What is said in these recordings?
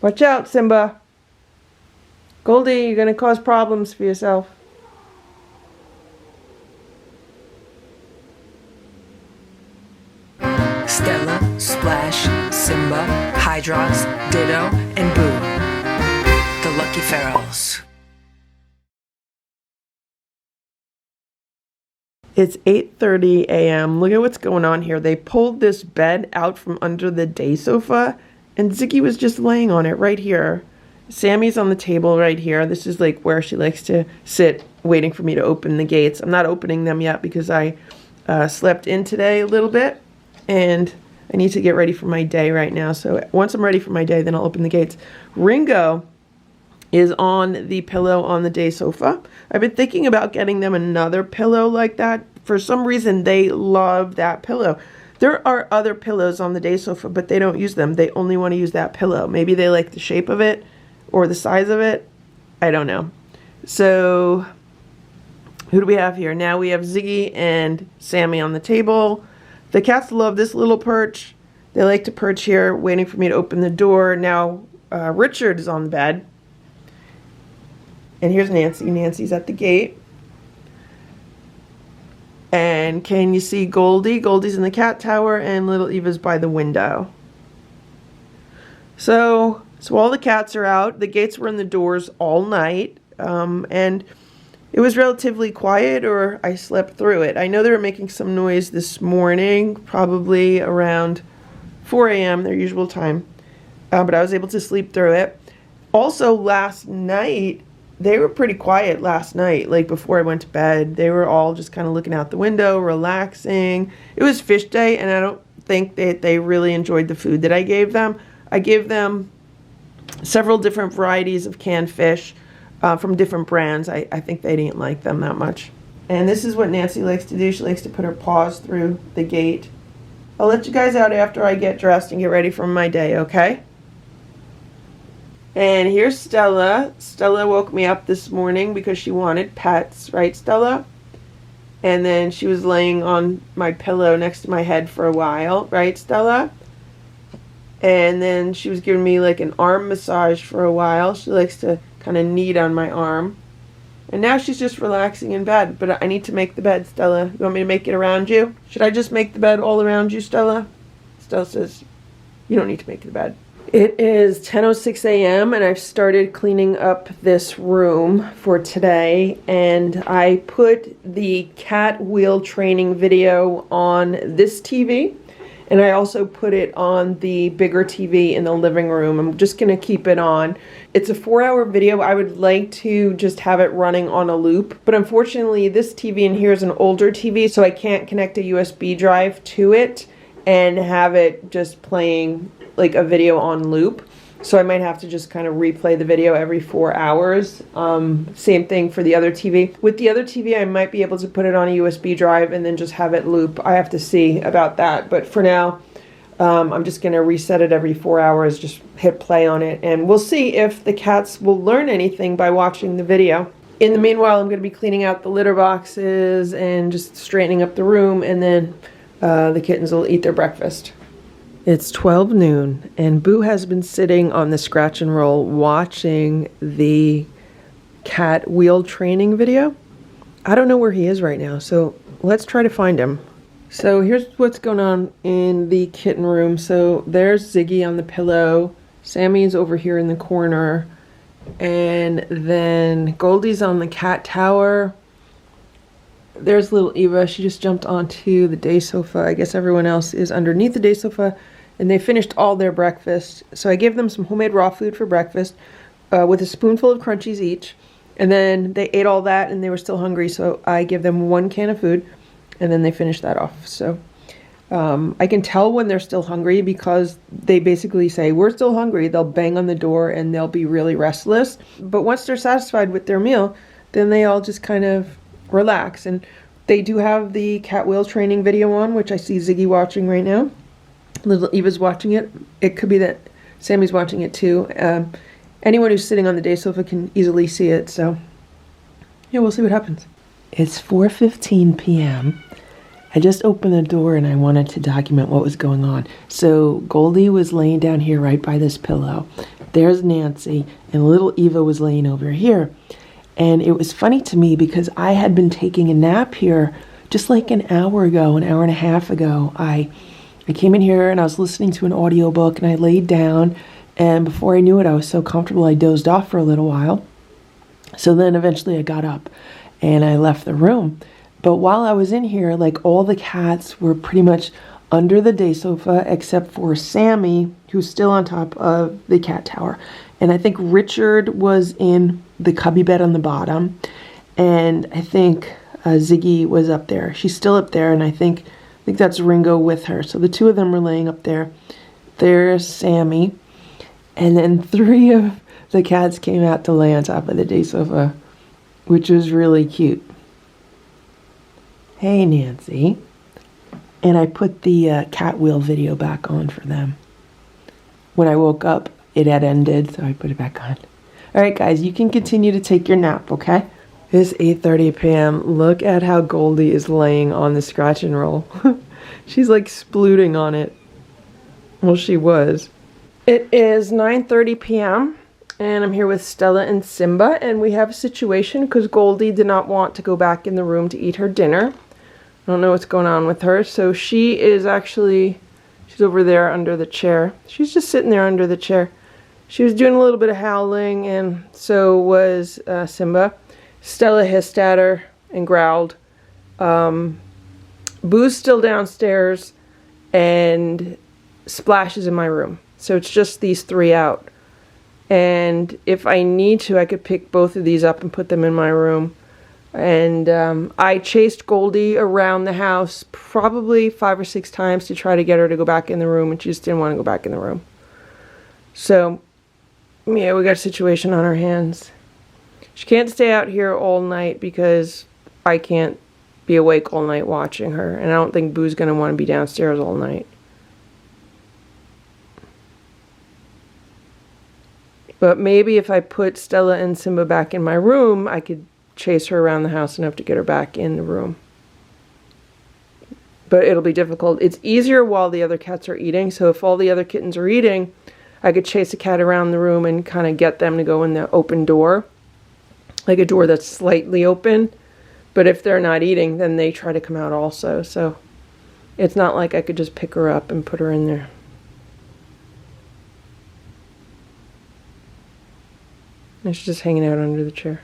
Watch out, Simba. Goldie, you're going to cause problems for yourself. Stella, Splash, Simba, Hydrox, Ditto, and Boo. The Lucky Ferals. It's 8:30 a.m. Look at what's going on here. They pulled this bed out from under the day sofa, and Ziggy was just laying on it right here. Sammy's on the table right here. This is like where she likes to sit, waiting for me to open the gates. I'm not opening them yet because I slept in today a little bit, and I need to get ready for my day right now. So once I'm ready for my day, then I'll open the gates. Ringo is on the pillow on the day sofa. I've been thinking about getting them another pillow like that. For some reason, they love that pillow. There are other pillows on the day sofa, but they don't use them. They only want to use that pillow. Maybe they like the shape of it or the size of it. I don't know. So who do we have here? Now we have Ziggy and Sammy on the table. The cats love this little perch. They like to perch here, waiting for me to open the door. Now Richard is on the bed. And here's Nancy. Nancy's at the gate. And can you see Goldie? Goldie's in the cat tower, and little Eva's by the window. So all the cats are out. The gates were in the doors all night. And it was relatively quiet, or I slept through it. I know they were making some noise this morning, probably around 4 a.m., their usual time. But I was able to sleep through it. Also, last night, they were pretty quiet last night, like before I went to bed. They were all just kind of looking out the window, relaxing. It was fish day, and I don't think that they really enjoyed the food that I gave them. I gave them several different varieties of canned fish from different brands. I think they didn't like them that much. And this is what Nancy likes to do. She likes to put her paws through the gate. I'll let you guys out after I get dressed and get ready for my day, okay? And here's Stella. Stella woke me up this morning because she wanted pets, right, Stella? And then she was laying on my pillow next to my head for a while, right, Stella? And then she was giving me like an arm massage for a while. She likes to kind of knead on my arm. And now she's just relaxing in bed. But I need to make the bed, Stella. You want me to make it around you? Should I just make the bed all around you, Stella? Stella says, you don't need to make the bed. It is 10:06 a.m. and I've started cleaning up this room for today, and I put the cat wheel training video on this TV, and I also put it on the bigger TV in the living room. I'm just going to keep it on. It's a 4-hour video. I would like to just have it running on a loop, but unfortunately this TV in here is an older TV, so I can't connect a USB drive to it and have it just playing like a video on loop. So I might have to just kind of replay the video every 4 hours. Same thing for the other TV. With the other TV, I might be able to put it on a USB drive and then just have it loop. I have to see about that. But for now, I'm just going to reset it every 4 hours, just hit play on it. And we'll see if the cats will learn anything by watching the video. In the meanwhile, I'm going to be cleaning out the litter boxes and just straightening up the room. And then the kittens will eat their breakfast. It's 12 noon, and Boo has been sitting on the scratch and roll watching the cat wheel training video. I don't know where he is right now, so let's try to find him. So here's what's going on in the kitten room. So there's Ziggy on the pillow, Sammy's over here in the corner, and then Goldie's on the cat tower. There's little Eva. She just jumped onto the day sofa. I guess everyone else is underneath the day sofa, and they finished all their breakfast. So I gave them some homemade raw food for breakfast with a spoonful of crunchies each. And then they ate all that, and they were still hungry, so I give them 1 can of food, and then they finished that off. So I can tell when they're still hungry because they basically say, we're still hungry. They'll bang on the door, and they'll be really restless. But once they're satisfied with their meal, then they all just kind of relax. And they do have the cat wheel training video on, which I see Ziggy watching right now. Little Eva's watching it. It could be that Sammy's watching it too. Anyone who's sitting on the day sofa can easily see it, so yeah, we'll see what happens. It's 4:15 p.m. I just opened the door and I wanted to document what was going on. So Goldie was laying down here right by this pillow, There's Nancy, and little Eva was laying over here. And it was funny to me because I had been taking a nap here just like an hour ago, an hour and a half ago. I came in here and I was listening to an audiobook and I laid down, and before I knew it, I was so comfortable I dozed off for a little while. So then eventually I got up and I left the room. But while I was in here, like, all the cats were pretty much under the day sofa except for Sammy, who's still on top of the cat tower. And I think Richard was in the cubby bed on the bottom. And I think Ziggy was up there. She's still up there, and I think that's Ringo with her. So the two of them were laying up there. There's Sammy. And then 3 of the cats came out to lay on top of the day sofa, which was really cute. Hey, Nancy. And I put the cat wheel video back on for them. When I woke up, it had ended, so I put it back on. All right, guys, you can continue to take your nap, okay? It's 8:30 p.m. Look at how Goldie is laying on the scratch and roll. She's like splooting on it. Well, she was. It is 9:30 p.m. and I'm here with Stella and Simba, and we have a situation because Goldie did not want to go back in the room to eat her dinner. I don't know what's going on with her. So she is actually, she's over there under the chair. She's just sitting there under the chair. She was doing a little bit of howling, and so was Simba. Stella hissed at her and growled. Boo's still downstairs, and Splash is in my room. So it's just these 3 out. And if I need to, I could pick both of these up and put them in my room. And I chased Goldie around the house probably 5 or 6 times to try to get her to go back in the room, and she just didn't want to go back in the room. So, yeah, we got a situation on our hands. She can't stay out here all night because I can't be awake all night watching her, and I don't think Boo's going to want to be downstairs all night. But maybe if I put Stella and Simba back in my room, I could chase her around the house enough to get her back in the room. But it'll be difficult. It's easier while the other cats are eating, so if all the other kittens are eating, I could chase a cat around the room and kind of get them to go in the open door, like a door that's slightly open. But if they're not eating, then they try to come out also. So it's not like I could just pick her up and put her in there. And she's just hanging out under the chair.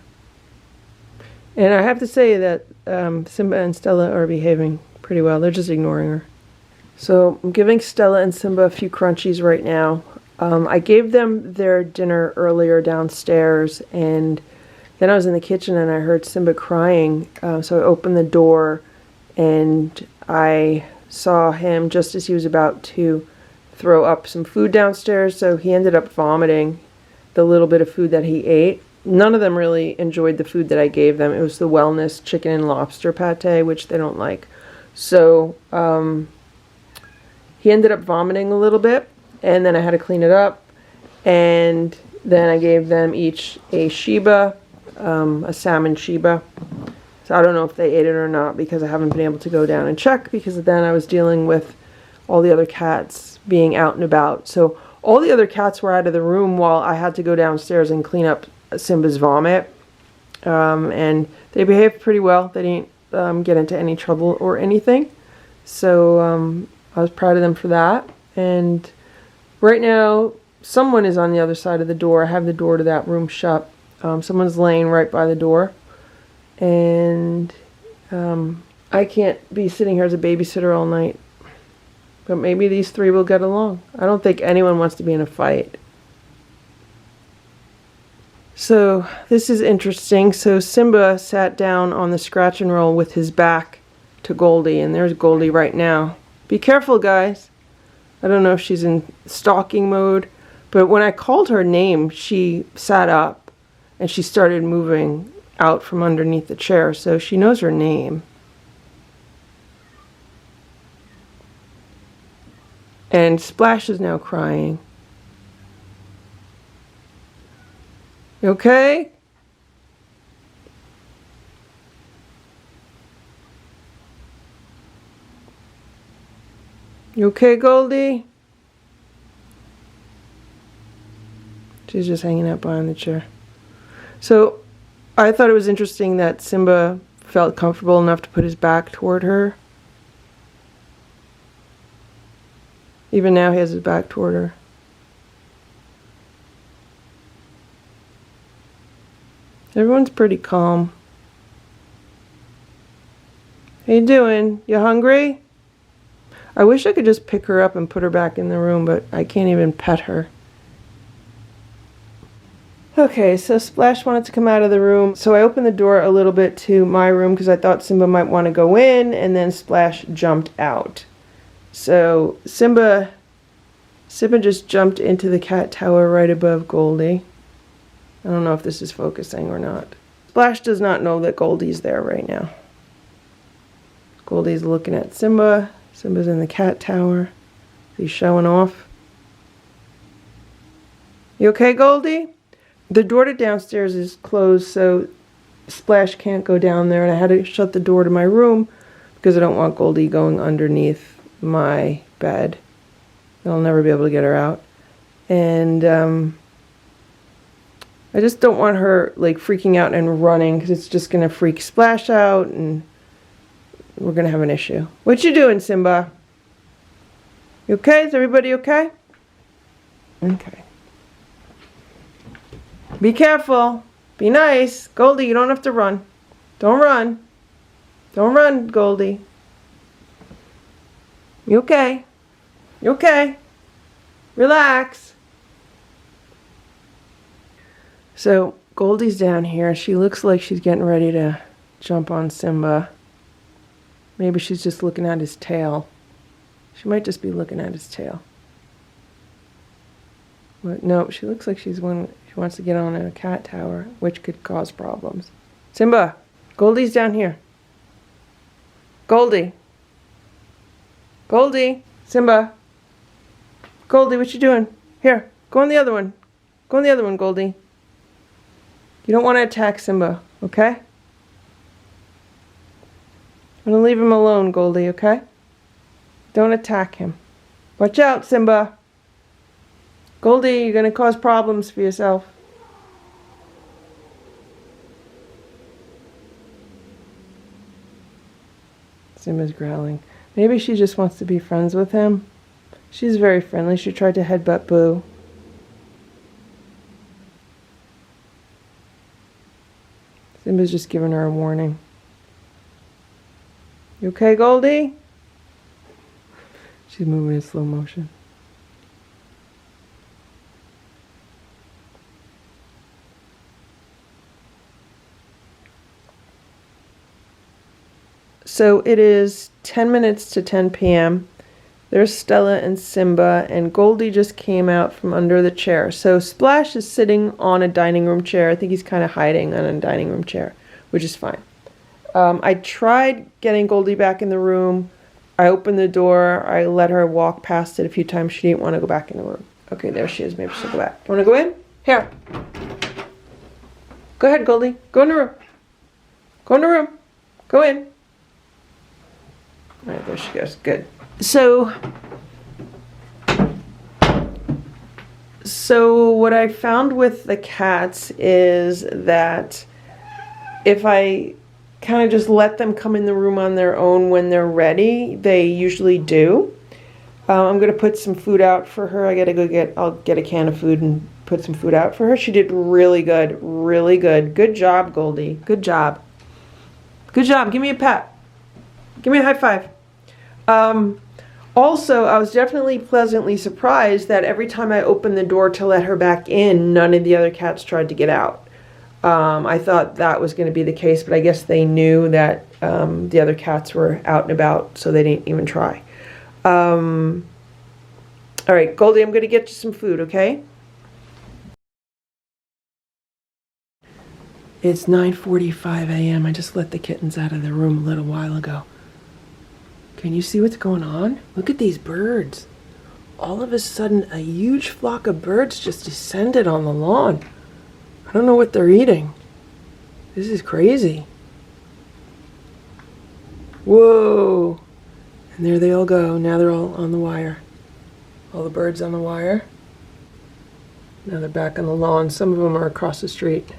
And I have to say that Simba and Stella are behaving pretty well. They're just ignoring her. So I'm giving Stella and Simba a few crunchies right now. I gave them their dinner earlier downstairs, and then I was in the kitchen and I heard Simba crying. So I opened the door and I saw him just as he was about to throw up some food downstairs. So he ended up vomiting the little bit of food that he ate. None of them really enjoyed the food that I gave them. It was the wellness chicken and lobster pate, which they don't like. So he ended up vomiting a little bit, and then I had to clean it up. And then I gave them each a Sheba, a salmon Sheba. So I don't know if they ate it or not because I haven't been able to go down and check, because then I was dealing with all the other cats being out and about. So all the other cats were out of the room while I had to go downstairs and clean up Simba's vomit, and they behaved pretty well. They didn't get into any trouble or anything, so I was proud of them for that. And right now someone is on the other side of the door. I have the door to that room shut. Someone's laying right by the door, and I can't be sitting here as a babysitter all night, but maybe these 3 will get along. I don't think anyone wants to be in a fight. So this is interesting. So Simba sat down on the scratch and roll with his back to Goldie, and there's Goldie right now. Be careful, guys. I don't know if she's in stalking mode, but when I called her name, she sat up and she started moving out from underneath the chair, so she knows her name. And Splash is now crying. You okay? You okay, Goldie? She's just hanging out behind the chair. So I thought it was interesting that Simba felt comfortable enough to put his back toward her. Even now he has his back toward her. Everyone's pretty calm. How you doing? You hungry? I wish I could just pick her up and put her back in the room, but I can't even pet her. Okay, so Splash wanted to come out of the room, so I opened the door a little bit to my room because I thought Simba might want to go in, and then Splash jumped out. So Simba just jumped into the cat tower right above Goldie. I don't know if this is focusing or not. Splash does not know that Goldie's there right now. Goldie's looking at Simba. Simba's in the cat tower. He's showing off. You okay, Goldie? The door to downstairs is closed, so Splash can't go down there, and I had to shut the door to my room because I don't want Goldie going underneath my bed. I'll never be able to get her out. And I just don't want her like freaking out and running because it's just going to freak Splash out and we're going to have an issue. What you doing, Simba? You okay? Is everybody okay? Okay. Be careful. Be nice. Goldie, you don't have to run. Don't run. Don't run, Goldie. You okay? You okay? Relax. So Goldie's down here. She looks like she's getting ready to jump on Simba. Maybe she's just looking at his tail. She might just be looking at his tail. But no, she looks like she wants to get on a cat tower, which could cause problems. Simba, Goldie's down here. Goldie. Goldie. Simba. Goldie, what you doing? Here, go on the other one. Go on the other one, Goldie. You don't want to attack Simba, okay? I'm going to leave him alone, Goldie, okay? Don't attack him. Watch out, Simba. Goldie, you're going to cause problems for yourself. Simba's growling. Maybe she just wants to be friends with him. She's very friendly. She tried to headbutt Boo. Simba's just giving her a warning. You okay, Goldie? She's moving in slow motion. So it is 10 minutes to 10 p.m. There's Stella and Simba, and Goldie just came out from under the chair. So Splash is sitting on a dining room chair. I think he's kind of hiding on a dining room chair, which is fine. I tried getting Goldie back in the room. I opened the door. I let her walk past it a few times. She didn't want to go back in the room. Okay, there she is. Maybe she'll go back. You want to go in? Here. Go ahead, Goldie. Go in the room. Go in the room. Go in. All right, there she goes. Good. So what I found with the cats is that if I kind of just let them come in the room on their own when they're ready, they usually do. I'm going to put some food out for her. I'll get a can of food and put some food out for her. She did really good, really good. Good job, Goldie. Good job. Good job. Give me a pat. Give me a high five. Also, I was definitely pleasantly surprised that every time I opened the door to let her back in, none of the other cats tried to get out. I thought that was going to be the case, but I guess they knew that the other cats were out and about, so they didn't even try. All right, Goldie, I'm going to get you some food, okay? It's 9:45 a.m. I just let the kittens out of the room a little while ago. Can you see what's going on? Look at these birds. All of a sudden, a huge flock of birds just descended on the lawn. I don't know what they're eating. This is crazy. Whoa. And there they all go. Now they're all on the wire. All the birds on the wire. Now they're back on the lawn. Some of them are across the street.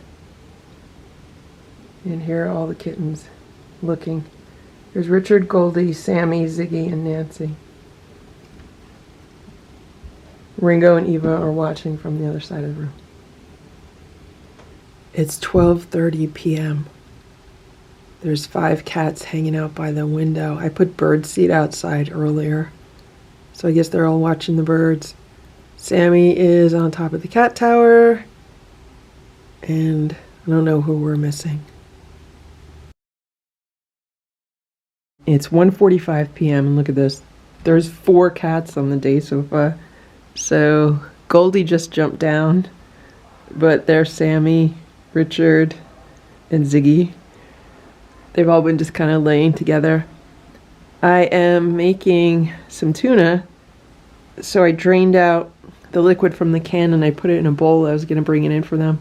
And here are all the kittens looking. There's Richard, Goldie, Sammy, Ziggy, and Nancy. Ringo and Eva are watching from the other side of the room. It's 12:30 p.m. There's 5 cats hanging out by the window. I put bird seed outside earlier, so I guess they're all watching the birds. Sammy is on top of the cat tower, and I don't know who we're missing. It's 1:45 p.m. and look at this. There's 4 cats on the day sofa. So Goldie just jumped down, but there's Sammy, Richard, and Ziggy. They've all been just kind of laying together. I am making some tuna, so I drained out the liquid from the can and I put it in a bowl. I was going to bring it in for them.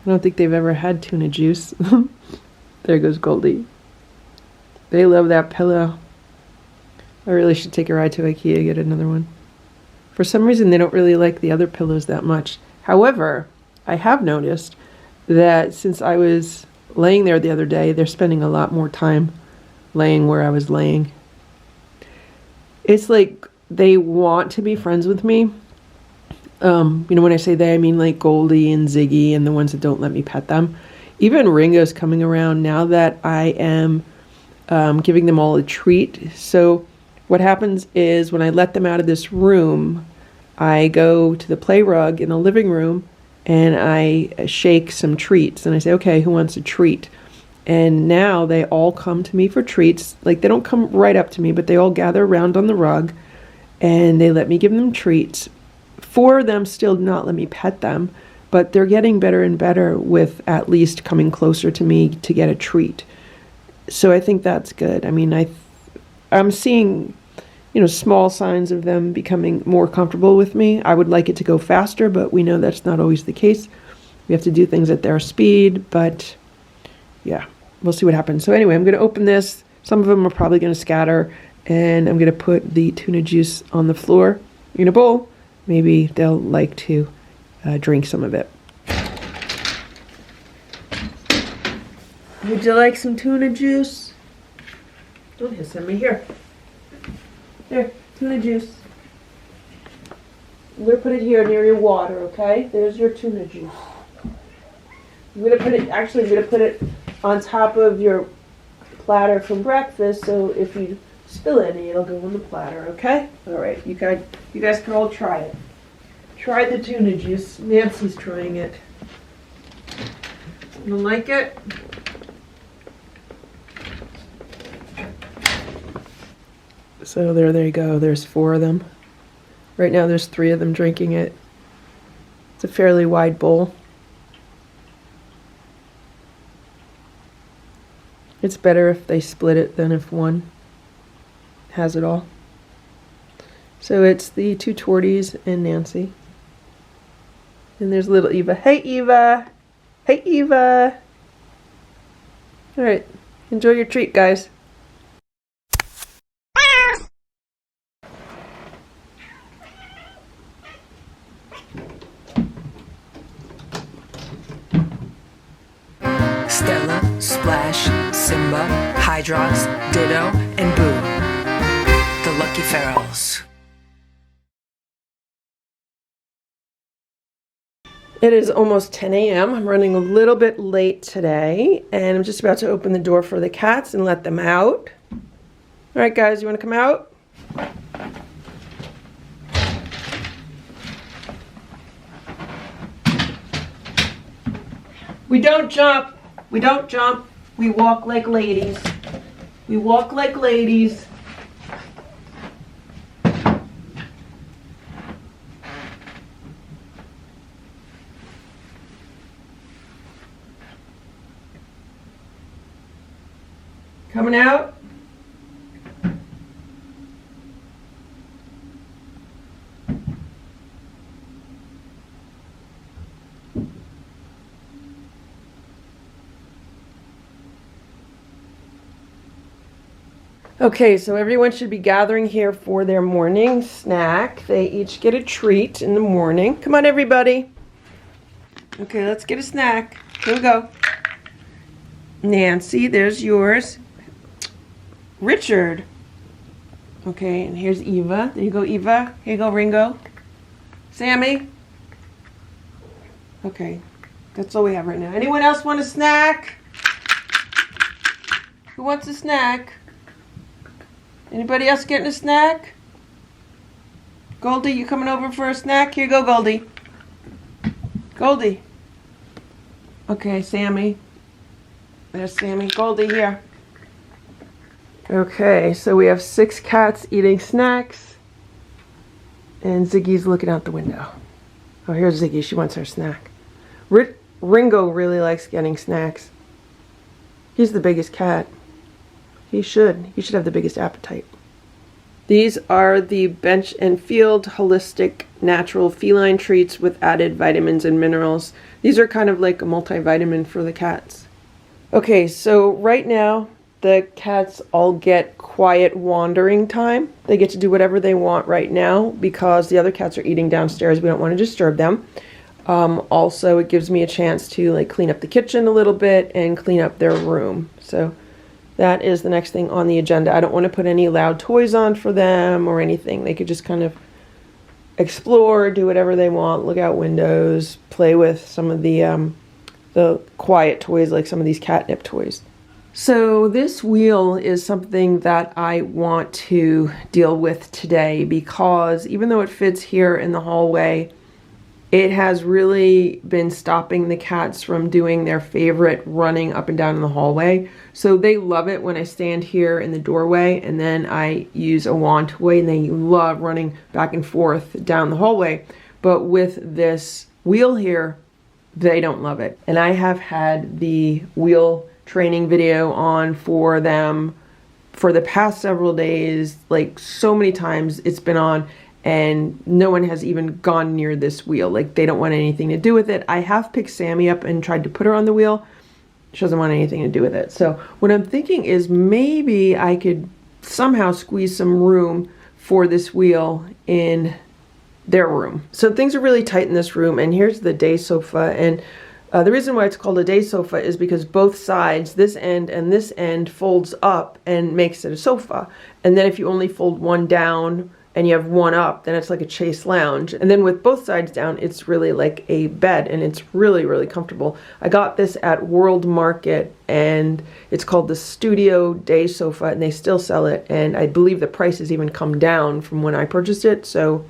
I don't think they've ever had tuna juice. There goes Goldie. They love that pillow. I really should take a ride to IKEA and get another one. For some reason, they don't really like the other pillows that much. However, I have noticed that since I was laying there the other day, they're spending a lot more time laying where I was laying. It's like they want to be friends with me. When I say they, I mean like Goldie and Ziggy and the ones that don't let me pet them. Even Ringo's coming around now that I am giving them all a treat. So what happens is when I let them out of this room, I go to the play rug in the living room and I shake some treats. And I say, okay, who wants a treat? And now they all come to me for treats. Like, they don't come right up to me, but they all gather around on the rug and they let me give them treats. 4 of them still do not let me pet them, but they're getting better and better with at least coming closer to me to get a treat. So I think that's good. I mean, I'm seeing, small signs of them becoming more comfortable with me. I would like it to go faster, but we know that's not always the case. We have to do things at their speed, but yeah, we'll see what happens. So anyway, I'm going to open this. Some of them are probably going to scatter, and I'm going to put the tuna juice on the floor in a bowl. Maybe they'll like to drink some of it. Would you like some tuna juice? Don't hiss at me. Here. There, tuna juice. I'm going to put it here near your water, okay? There's your tuna juice. I'm going to put it on top of your platter from breakfast, so if you spill any, it'll go on the platter, okay? All right, you guys can all try it. Try the tuna juice. Nancy's trying it. You like it? So there you go. There's 4 of them. Right now there's 3 of them drinking it. It's a fairly wide bowl. It's better if they split it than if one has it all. So it's the 2 Torties and Nancy. And there's little Eva. Hey, Eva! Hey, Eva! All right. Enjoy your treat, guys. Stella, Splash, Simba, Hydrox, Ditto, and Boo. The Lucky Ferals. It is almost 10 a.m. I'm running a little bit late today, and I'm just about to open the door for the cats and let them out. All right, guys, you want to come out? We don't jump. We don't jump. We walk like ladies. We walk like ladies. Coming out? Okay, so everyone should be gathering here for their morning snack. They each get a treat in the morning. Come on, everybody. Okay, let's get a snack. Here we go. Nancy, there's yours. Richard. Okay, and here's Eva. There you go, Eva. Here you go, Ringo. Sammy. Okay, that's all we have right now. Anyone else want a snack? Who wants a snack? Anybody else getting a snack? Goldie, you coming over for a snack? Here you go, Goldie. Goldie. Okay, Sammy. There's Sammy. Goldie, here. Okay, so we have 6 cats eating snacks. And Ziggy's looking out the window. Oh, here's Ziggy. She wants her snack. Ringo really likes getting snacks. He's the biggest cat. He should have the biggest appetite. These are the Bench and Field Holistic Natural Feline Treats with added vitamins and minerals. These are kind of like a multivitamin for the cats. Okay, so right now the cats all get quiet wandering time. They get to do whatever they want right now because the other cats are eating downstairs. We don't want to disturb them. Also, it gives me a chance to like clean up the kitchen a little bit and clean up their room. So that is the next thing on the agenda. I don't want to put any loud toys on for them or anything. They could just kind of explore, do whatever they want, look out windows, play with some of the quiet toys like some of these catnip toys. So this wheel is something that I want to deal with today because even though it fits here in the hallway, it has really been stopping the cats from doing their favorite running up and down in the hallway. So they love it when I stand here in the doorway and then I use a wand toy and they love running back and forth down the hallway. But with this wheel here, they don't love it. And I have had the wheel training video on for them for the past several days, like so many times it's been on. And no one has even gone near this wheel. Like, they don't want anything to do with it. I have picked Sammy up and tried to put her on the wheel. She doesn't want anything to do with it. So what I'm thinking is maybe I could somehow squeeze some room for this wheel in their room. So things are really tight in this room. And here's the day sofa. And the reason why it's called a day sofa is because both sides, this end and this end, folds up and makes it a sofa. And then if you only fold one down, and you have one up, then it's like a chase lounge. And then with both sides down, it's really like a bed, and it's really, really comfortable. I got this at World Market, and it's called the Studio Day Sofa, and they still sell it, and I believe the price has even come down from when I purchased it. So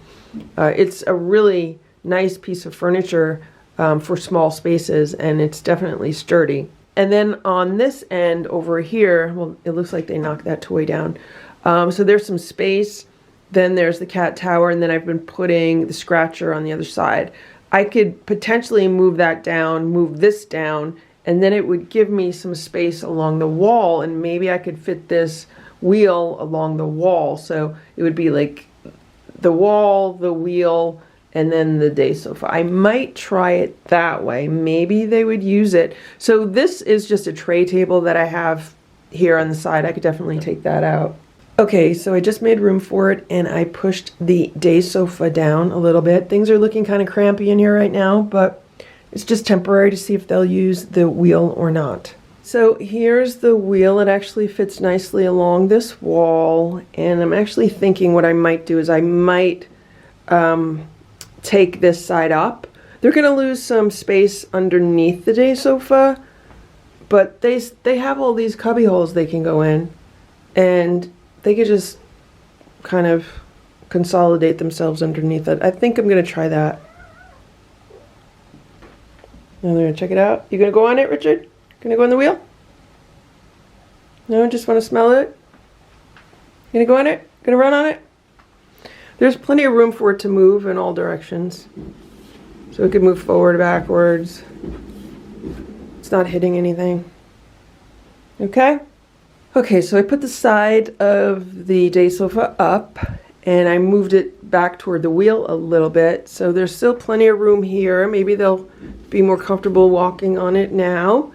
it's a really nice piece of furniture for small spaces, and it's definitely sturdy. And then on this end over here, well, it looks like they knocked that toy down. So there's some space. Then there's the cat tower, and then I've been putting the scratcher on the other side. I could potentially move that down, move this down, and then it would give me some space along the wall, and maybe I could fit this wheel along the wall. So it would be like the wall, the wheel, and then the day sofa. I might try it that way. Maybe they would use it. So this is just a tray table that I have here on the side. I could definitely take that out. Okay, so I just made room for it and I pushed the day sofa down a little bit. Things are looking kind of crampy in here right now, but it's just temporary to see if they'll use the wheel or not. So here's the wheel. It actually fits nicely along this wall, and I'm actually thinking what I might do is I might take this side up. They're going to lose some space underneath the day sofa, but they have all these cubby holes they can go in, and they could just kind of consolidate themselves underneath it. I think I'm going to try that. Now they're going to check it out. You going to go on it, Richard? Going to go on the wheel? No, just want to smell it? Going to go on it? Going to run on it? There's plenty of room for it to move in all directions. So it could move forward, backwards. It's not hitting anything. Okay? Okay, so I put the side of the day sofa up and I moved it back toward the wheel a little bit. So there's still plenty of room here. Maybe they'll be more comfortable walking on it now.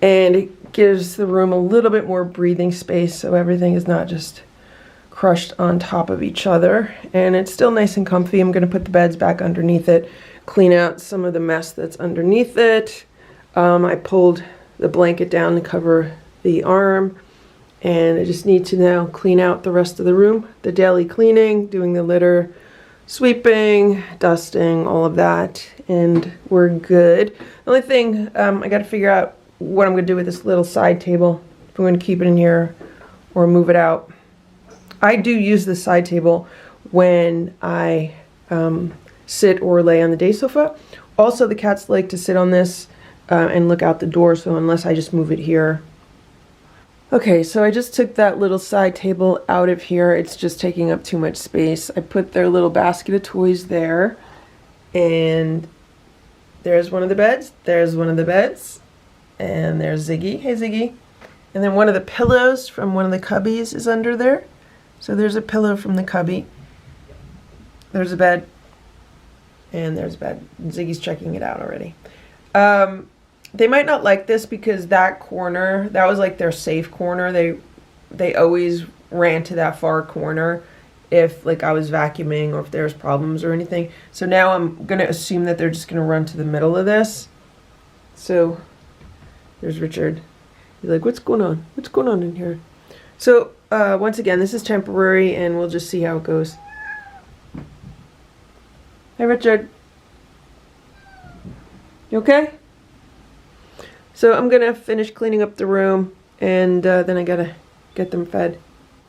And gives the room a little bit more breathing space so everything is not just crushed on top of each other. And it's still nice and comfy. I'm going to put the beds back underneath it, clean out some of the mess that's underneath it. I pulled the blanket down to cover the arm, and I just need to now clean out the rest of the room. The daily cleaning, doing the litter, sweeping, dusting, all of that, and we're good. The only thing, I got to figure out what I'm going to do with this little side table. If I'm going to keep it in here or move it out. I do use this side table when I sit or lay on the day sofa. Also, the cats like to sit on this and look out the door, so unless I just move it here. Okay, so I just took that little side table out of here. It's just taking up too much space. I put their little basket of toys there, and there's one of the beds, there's one of the beds, and there's Ziggy. Hey, Ziggy. And then one of the pillows from one of the cubbies is under there. So there's a pillow from the cubby. There's a bed. And there's a bed. Ziggy's checking it out already. They might not like this because that corner, that was like their safe corner. They always ran to that far corner if like I was vacuuming or if there was problems or anything. So now I'm going to assume that they're just going to run to the middle of this. So there's Richard. He's like, what's going on? What's going on in here? So once again, this is temporary and we'll just see how it goes. Hey, Richard. You okay? So I'm going to finish cleaning up the room, and then I got to get them fed.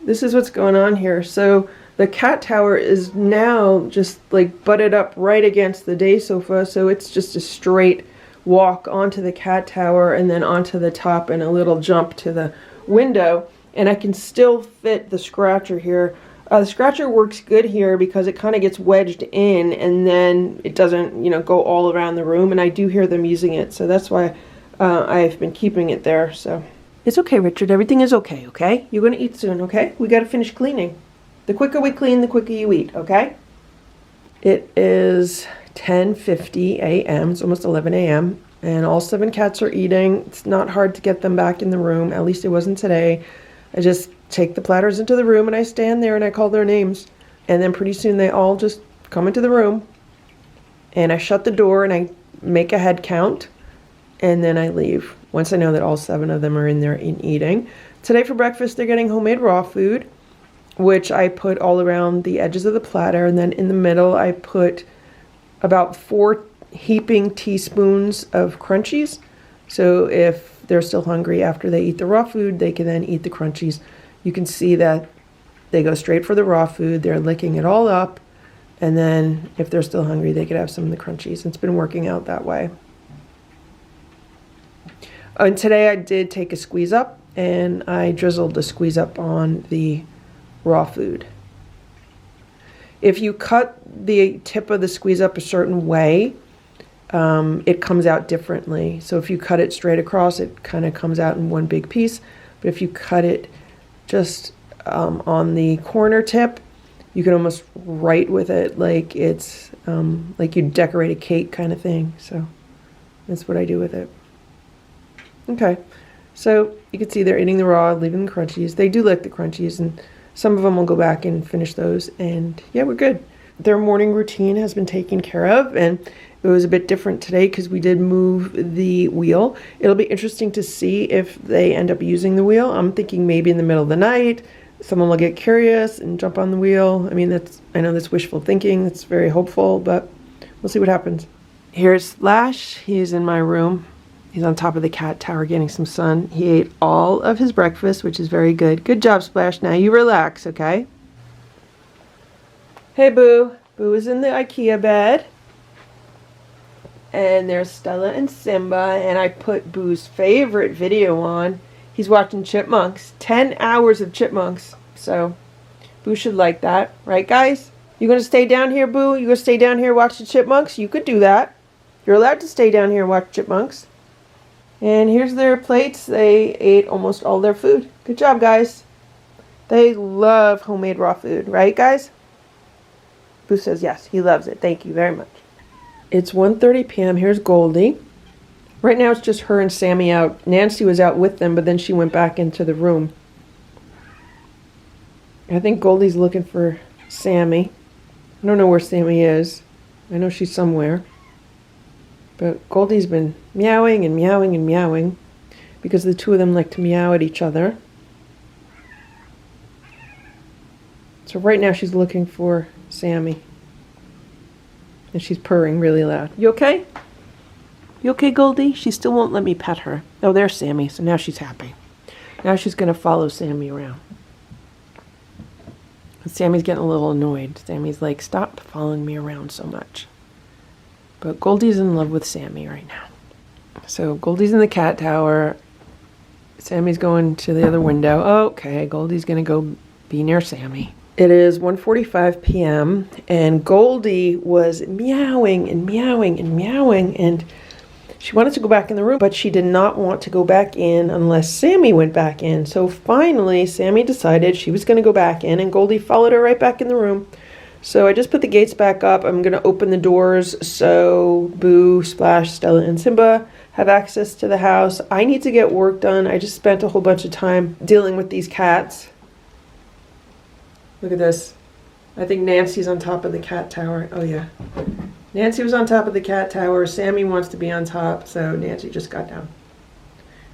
This is what's going on here. So the cat tower is now just like butted up right against the day sofa, so it's just a straight walk onto the cat tower and then onto the top and a little jump to the window. And I can still fit the scratcher here. The scratcher works good here because it kind of gets wedged in and then it doesn't, go all around the room. And I do hear them using it, so that's why I've been keeping it there. So it's okay, Richard. Everything is okay, okay? You're going to eat soon, okay? We got to finish cleaning. The quicker we clean, the quicker you eat, okay? It is 10:50 a.m. It's almost 11 a.m. And all 7 cats are eating. It's not hard to get them back in the room. At least it wasn't today. I just take the platters into the room and I stand there and I call their names. And then pretty soon they all just come into the room. And I shut the door and I make a head count. And then I leave once I know that all 7 of them are in there and eating. Today for breakfast they're getting homemade raw food, which I put all around the edges of the platter. And then in the middle I put about 4 heaping teaspoons of crunchies. So if they're still hungry after they eat the raw food, they can then eat the crunchies. You can see that they go straight for the raw food. They're licking it all up. And then if they're still hungry, they could have some of the crunchies. It's been working out that way. And today I did take a squeeze up and I drizzled the squeeze up on the raw food. If you cut the tip of the squeeze up a certain way, it comes out differently. So if you cut it straight across, it kind of comes out in one big piece. But if you cut it just on the corner tip, you can almost write with it like it's like you decorate a cake kind of thing. So that's what I do with it. Okay, so you can see they're eating the raw, leaving the crunchies. They do like the crunchies, and some of them will go back and finish those. And yeah, we're good. Their morning routine has been taken care of, and it was a bit different today because we did move the wheel. It'll be interesting to see if they end up using the wheel. I'm thinking maybe in the middle of the night, someone will get curious and jump on the wheel. I mean, I know that's wishful thinking. It's very hopeful, but we'll see what happens. Here's Splash. He's in my room. He's on top of the cat tower getting some sun. He ate all of his breakfast, which is very good. Good job, Splash. Now you relax, okay? Hey, Boo. Boo is in the IKEA bed. And there's Stella and Simba, and I put Boo's favorite video on. He's watching Chipmunks. 10 hours of Chipmunks. So, Boo should like that. Right, guys? You gonna stay down here, Boo? You gonna stay down here watch the Chipmunks? You could do that. You're allowed to stay down here and watch Chipmunks. And here's their plates. They ate almost all their food. Good job, guys. They love homemade raw food. Right, guys? Boo says yes. He loves it. Thank you very much. It's 1:30 p.m. Here's Goldie. Right now it's just her and Sammy out. Nancy was out with them, but then she went back into the room. I think Goldie's looking for Sammy. I don't know where Sammy is. I know she's somewhere. But Goldie's been meowing and meowing and meowing because the two of them like to meow at each other. So right now she's looking for Sammy. And she's purring really loud. You okay? You okay, Goldie? She still won't let me pet her. Oh, there's Sammy. So now she's happy. Now she's going to follow Sammy around. And Sammy's getting a little annoyed. Sammy's like, stop following me around so much. But Goldie's in love with Sammy right now. So Goldie's in the cat tower. Sammy's going to the other window. Okay, Goldie's going to go be near Sammy. It is 1:45 p.m. and Goldie was meowing and meowing and meowing, and she wanted to go back in the room, but she did not want to go back in unless Sammy went back in. So finally, Sammy decided she was going to go back in, and Goldie followed her right back in the room. So I just put the gates back up. I'm going to open the doors so Boo, Splash, Stella, and Simba have access to the house. I need to get work done. I just spent a whole bunch of time dealing with these cats. Look at this. I think Nancy's on top of the cat tower. Oh yeah. Nancy was on top of the cat tower. Sammy wants to be on top, so Nancy just got down.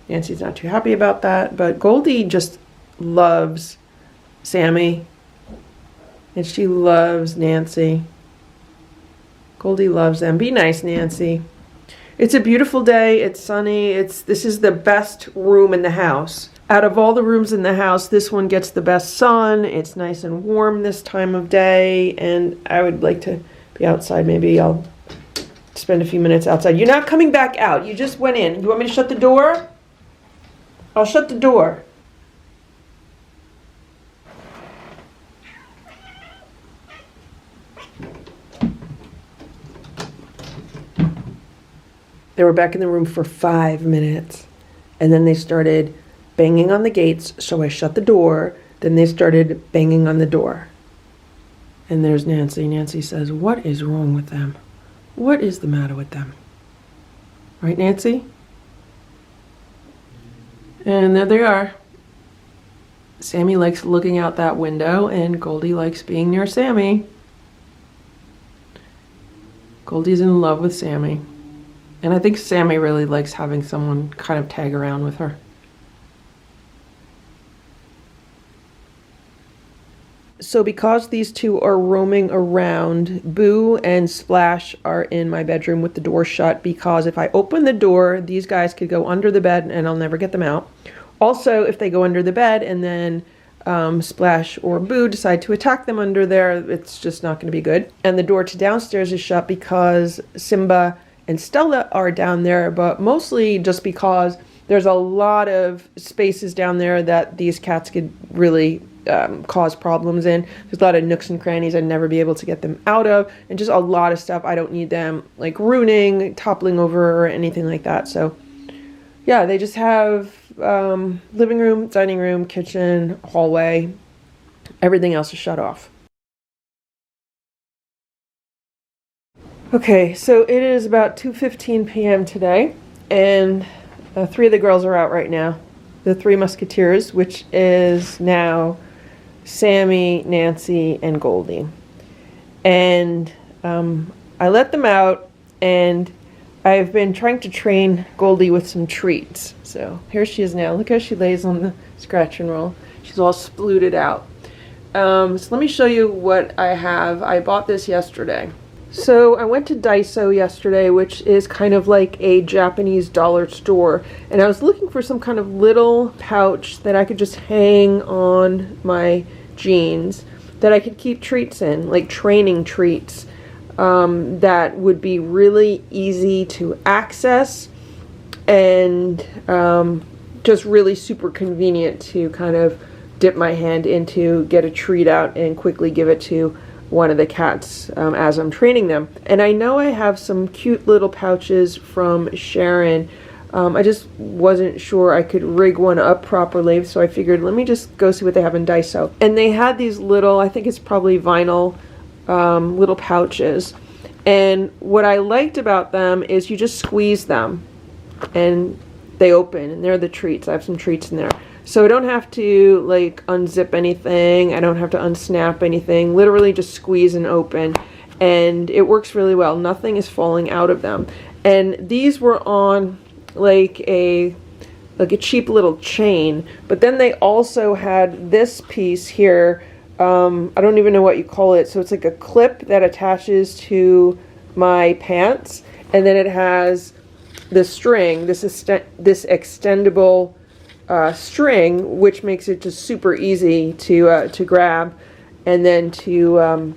Nancy's not too happy about that, but Goldie just loves Sammy. And she loves Nancy. Goldie loves them. Be nice, Nancy. It's a beautiful day. It's sunny. This is the best room in the house. Out of all the rooms in the house, this one gets the best sun. It's nice and warm this time of day, and I would like to be outside. Maybe I'll spend a few minutes outside. You're not coming back out. You just went in. You want me to shut the door? I'll shut the door. They were back in the room for 5 minutes, and then they started banging on the gates, so I shut the door. Then they started banging on the door. And there's Nancy. Nancy says, what is wrong with them? What is the matter with them? Right, Nancy? And there they are. Sammy likes looking out that window, and Goldie likes being near Sammy. Goldie's in love with Sammy. And I think Sammy really likes having someone kind of tag around with her. So because these two are roaming around, Boo and Splash are in my bedroom with the door shut, because if I open the door, these guys could go under the bed and I'll never get them out. Also, if they go under the bed and then Splash or Boo decide to attack them under there, it's just not going to be good. And the door to downstairs is shut because Simba and Stella are down there, but mostly just because there's a lot of spaces down there that these cats could really cause problems in. There's a lot of nooks and crannies I'd never be able to get them out of, and just a lot of stuff I don't need them like ruining, toppling over, or anything like that. So yeah, they just have living room, dining room, kitchen, hallway. Everything else is shut off. Okay, so it is about 2:15 p.m. today, and 3 of the girls are out right now. The 3 Musketeers, which is now Sammy, Nancy, and Goldie. And I let them out, and I've been trying to train Goldie with some treats. So here she is now. Look how she lays on the scratch and roll. She's all splooted out. So let me show you what I have. I bought this yesterday. So I went to Daiso yesterday, which is kind of like a Japanese dollar store, and I was looking for some kind of little pouch that I could just hang on my jeans that I could keep treats in, like training treats, that would be really easy to access and just really super convenient to kind of dip my hand into, get a treat out, and quickly give it to one of the cats as I'm training them. And I know I have some cute little pouches from Sharon. I just wasn't sure I could rig one up properly, so I figured let me just go see what they have in Daiso. And they had these little, I think it's probably vinyl, little pouches. And what I liked about them is you just squeeze them. and they open, and they're the treats. I have some treats in there. So I don't have to like unzip anything. I don't have to unsnap anything. Literally just squeeze and open, and it works really well. Nothing is falling out of them. And these were on like a cheap little chain, but then they also had this piece here. I don't even know what you call it. So it's like a clip that attaches to my pants, and then it has the string, this extendable string, which makes it just super easy to grab, and then to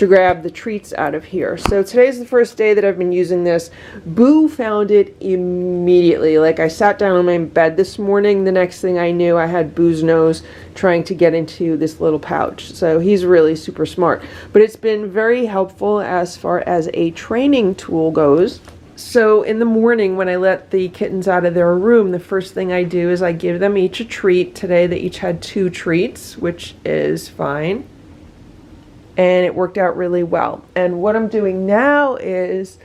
grab the treats out of here. So today's the first day that I've been using this. Boo found it immediately. Like, I sat down on my bed this morning, the next thing I knew I had Boo's nose trying to get into this little pouch. So he's really super smart. But it's been very helpful as far as a training tool goes. So in the morning when I let the kittens out of their room, the first thing I do is I give them each a treat. Today they each had 2 treats, which is fine. And it worked out really well. And what I'm doing now is,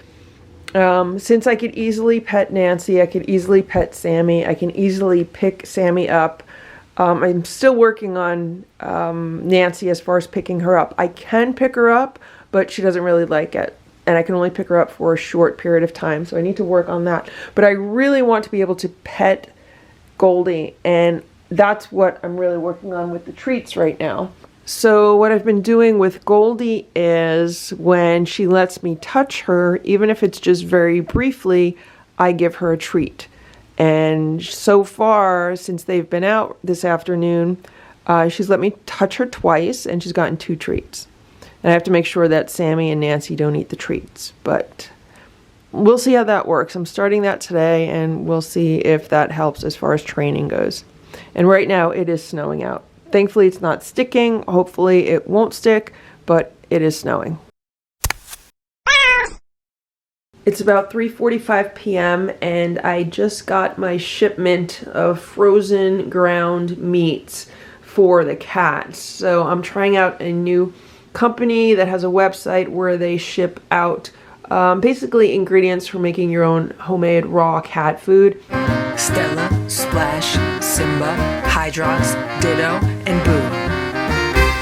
since I could easily pet Nancy, I could easily pet Sammy, I can easily pick Sammy up. I'm still working on Nancy as far as picking her up. I can pick her up, but she doesn't really like it. And I can only pick her up for a short period of time, so I need to work on that. But I really want to be able to pet Goldie, and that's what I'm really working on with the treats right now. So what I've been doing with Goldie is when she lets me touch her, even if it's just very briefly, I give her a treat. And so far, since they've been out this afternoon, she's let me touch her twice, and she's gotten 2 treats. And I have to make sure that Sammy and Nancy don't eat the treats, but we'll see how that works. I'm starting that today, and we'll see if that helps as far as training goes. And right now it is snowing out. Thankfully it's not sticking. Hopefully it won't stick, but it is snowing. It's about 3:45 p.m. and I just got my shipment of frozen ground meats for the cats. So I'm trying out a new company that has a website where they ship out basically ingredients for making your own homemade raw cat food. Stella, Splash, Simba, Hydrox, Ditto, and Boo.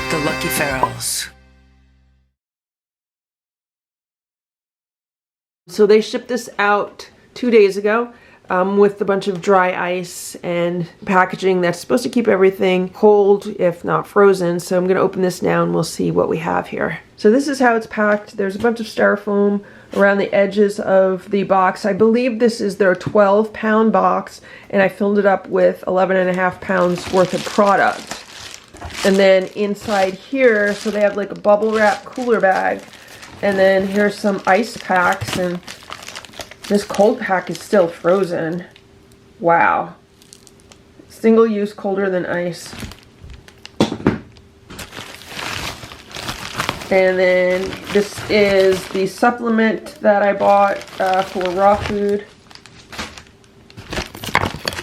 The Lucky Ferals. So they shipped this out 2 days ago with a bunch of dry ice and packaging that's supposed to keep everything cold, if not frozen. So I'm going to open this now and we'll see what we have here. So this is how it's packed. There's a bunch of styrofoam around the edges of the box. I believe this is their 12-pound box, and I filled it up with 11.5 pounds worth of product. And then inside here, so they have like a bubble wrap cooler bag, and then here's some ice packs, and this cold pack is still frozen. Wow. Single use, colder than ice. And then this is the supplement that I bought for raw food.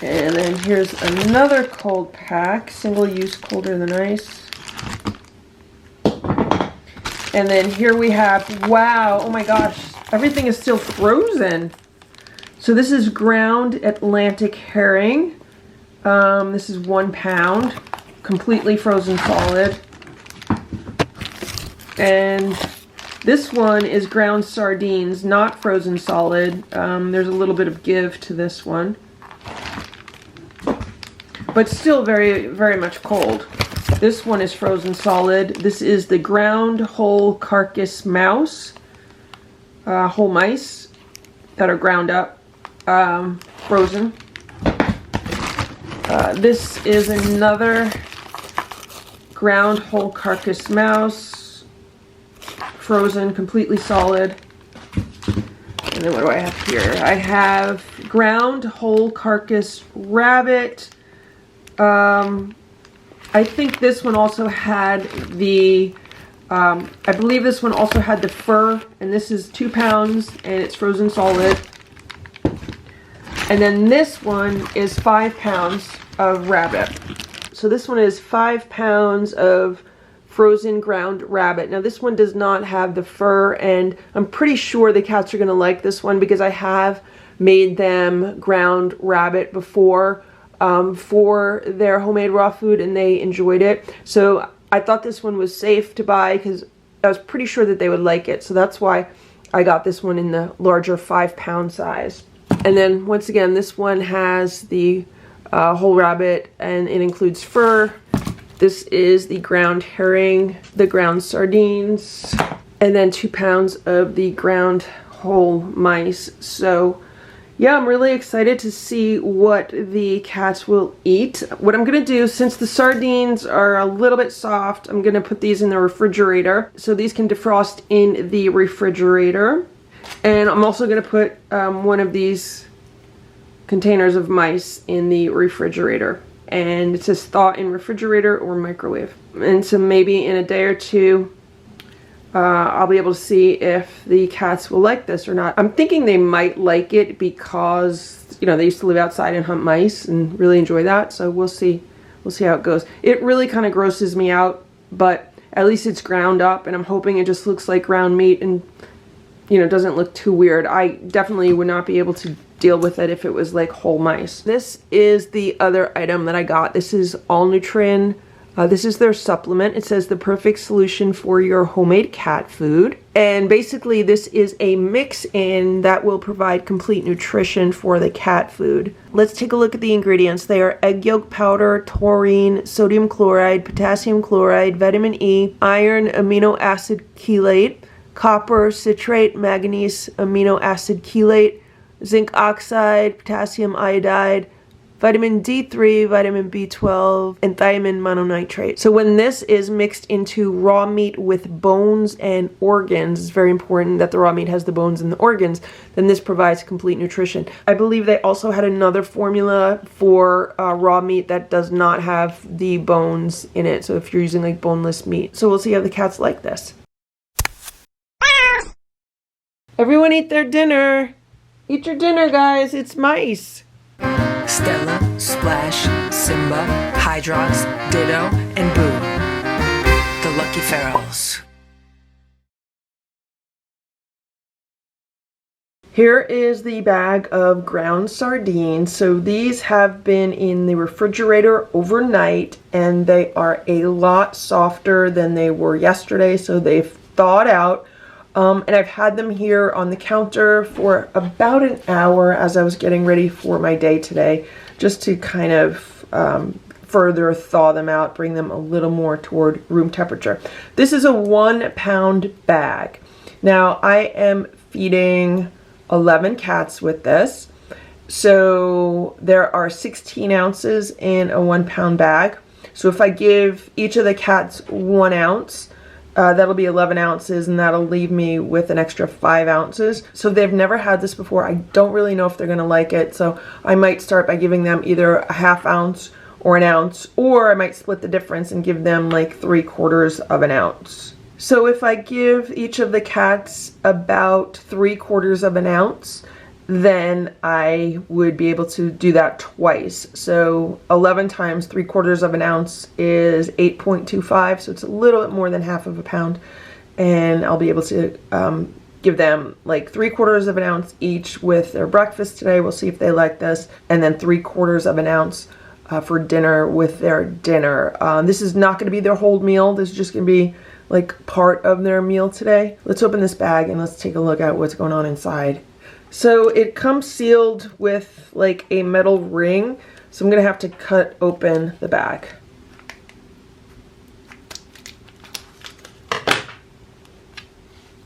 And then here's another cold pack, single use, colder than ice. And then here we have, wow, oh my gosh, everything is still frozen. So this is ground Atlantic herring. This is 1 pound, completely frozen solid. And this one is ground sardines, not frozen solid. There's a little bit of give to this one, but still very, very much cold. This one is frozen solid. This is the ground whole carcass mouse, whole mice that are ground up, frozen. This is another ground whole carcass mouse, frozen, completely solid. And then what do I have here? I have ground whole carcass rabbit. I think this one also had the, I believe this one also had the fur, and this is 2 pounds, and it's frozen solid. And then this one is 5 pounds of rabbit. So this one is 5 pounds of frozen ground rabbit. Now this one does not have the fur, and I'm pretty sure the cats are going to like this one because I have made them ground rabbit before for their homemade raw food, and they enjoyed it. So I thought this one was safe to buy because I was pretty sure that they would like it. So that's why I got this one in the larger 5-pound size. And then once again, this one has the whole rabbit, and it includes fur. This is the ground herring, the ground sardines, and then 2 pounds of the ground whole mice. So yeah, I'm really excited to see what the cats will eat. What I'm gonna do, since the sardines are a little bit soft, I'm gonna put these in the refrigerator. So these can defrost in the refrigerator. And I'm also gonna put one of these containers of mice in the refrigerator. And it says thaw in refrigerator or microwave. And so maybe in a day or two, I'll be able to see if the cats will like this or not. I'm thinking they might like it because, you know, they used to live outside and hunt mice and really enjoy that. So we'll see. We'll see how it goes. It really kind of grosses me out, but at least it's ground up, and I'm hoping it just looks like ground meat and, you know, doesn't look too weird. I definitely would not be able to deal with it if it was like whole mice. This is the other item that I got. This is All Nutrin. This is their supplement. It says the perfect solution for your homemade cat food. And basically this is a mix-in that will provide complete nutrition for the cat food. Let's take a look at the ingredients. They are egg yolk powder, taurine, sodium chloride, potassium chloride, vitamin E, iron amino acid chelate, copper citrate, manganese amino acid chelate, zinc oxide, potassium iodide, vitamin D3, vitamin B12, and thiamine mononitrate. So when this is mixed into raw meat with bones and organs, it's very important that the raw meat has the bones and the organs, then this provides complete nutrition. I believe they also had another formula for raw meat that does not have the bones in it. So if you're using like boneless meat. So we'll see how the cats like this. Everyone eat their dinner. Eat your dinner, guys. It's mice. Stella, Splash, Simba, Hydrox, Ditto, and Boo. The Lucky Ferals. Here is the bag of ground sardines. So these have been in the refrigerator overnight, and they are a lot softer than they were yesterday, so they've thawed out. And I've had them here on the counter for about an hour as I was getting ready for my day today, just to kind of further thaw them out, bring them a little more toward room temperature. This is a 1 pound bag. Now I am feeding 11 cats with this. So there are 16 ounces in a 1 pound bag. So if I give each of the cats 1 ounce, that'll be 11 ounces, and that'll leave me with an extra 5 ounces. So they've never had this before. I don't really know if they're gonna like it, so I might start by giving them either a 1/2 ounce or an ounce, or I might split the difference and give them like 3/4 of an ounce. So if I give each of the cats about 3/4 of an ounce, then I would be able to do that twice. So 11 times 3/4 of an ounce is 8.25, so it's a little bit more than 1/2 pound. And I'll be able to give them like 3/4 of an ounce each with their breakfast today. We'll see if they like this. And then 3/4 of an ounce for dinner with their dinner. This is not gonna be their whole meal. This is just gonna be like part of their meal today. Let's open this bag and let's take a look at what's going on inside. So it comes sealed with like a metal ring, so I'm gonna have to cut open the bag.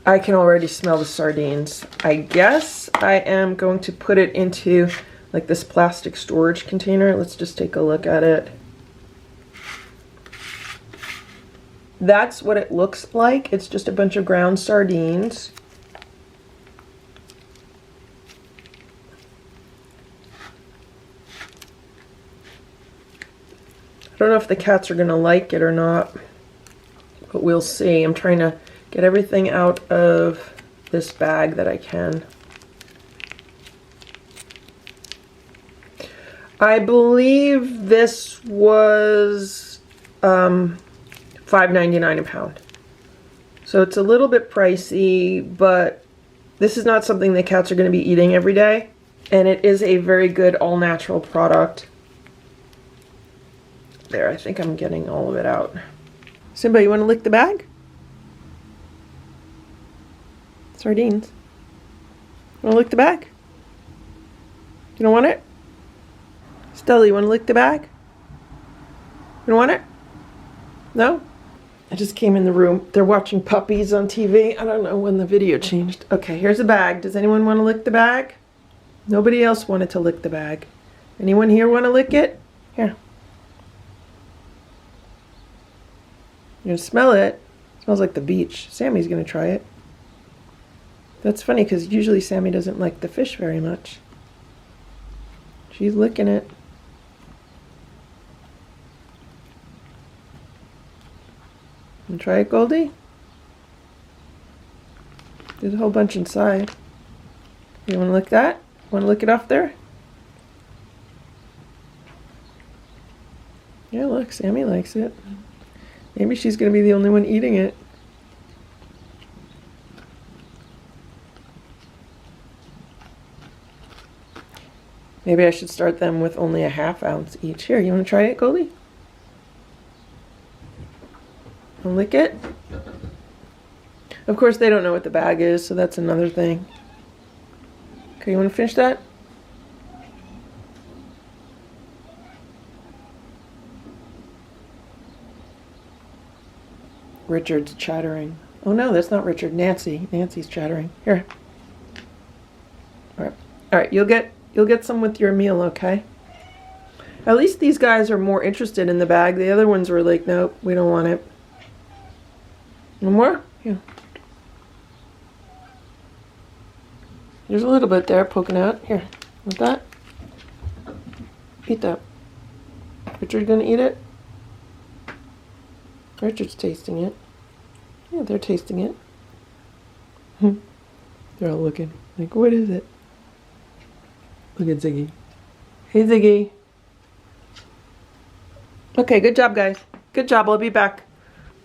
I can already smell the sardines. I guess I am going to put it into like this plastic storage container. Let's just take a look at it. That's what it looks like. It's just a bunch of ground sardines. I don't know if the cats are gonna like it or not, but we'll see. I'm trying to get everything out of this bag that I can. I believe this was $5.99 a pound. So it's a little bit pricey, but this is not something the cats are gonna be eating every day. And it is a very good all-natural product. There, I think I'm getting all of it out. Simba, you want to lick the bag? Sardines. You want to lick the bag? You don't want it? Stella, you want to lick the bag? You don't want it? No? I just came in the room. They're watching puppies on TV. I don't know when the video changed. Okay, here's a bag. Does anyone want to lick the bag? Nobody else wanted to lick the bag. Anyone here want to lick it? Here. You're going to smell it. It smells like the beach. Sammy's going to try it. That's funny because usually Sammy doesn't like the fish very much. She's licking it. You try it, Goldie? There's a whole bunch inside. You want to lick that? Want to lick it off there? Yeah, look, Sammy likes it. Maybe she's going to be the only one eating it. Maybe I should start them with only a ½ ounce each. Here, you want to try it, Goldie? And lick it? Of course, they don't know what the bag is, so that's another thing. Okay, you want to finish that? Richard's chattering. Oh no, that's not Richard. Nancy. Nancy's chattering. Here. All right. All right. You'll get some with your meal, okay? At least these guys are more interested in the bag. The other ones were like, nope, we don't want it. No more? Yeah. There's a little bit there poking out. Here. Want that? Eat that. Richard gonna eat it? Richard's tasting it. Yeah, they're tasting it. They're all looking like, what is it? Look at Ziggy. Hey, Ziggy. Okay, good job, guys. Good job. I'll be back.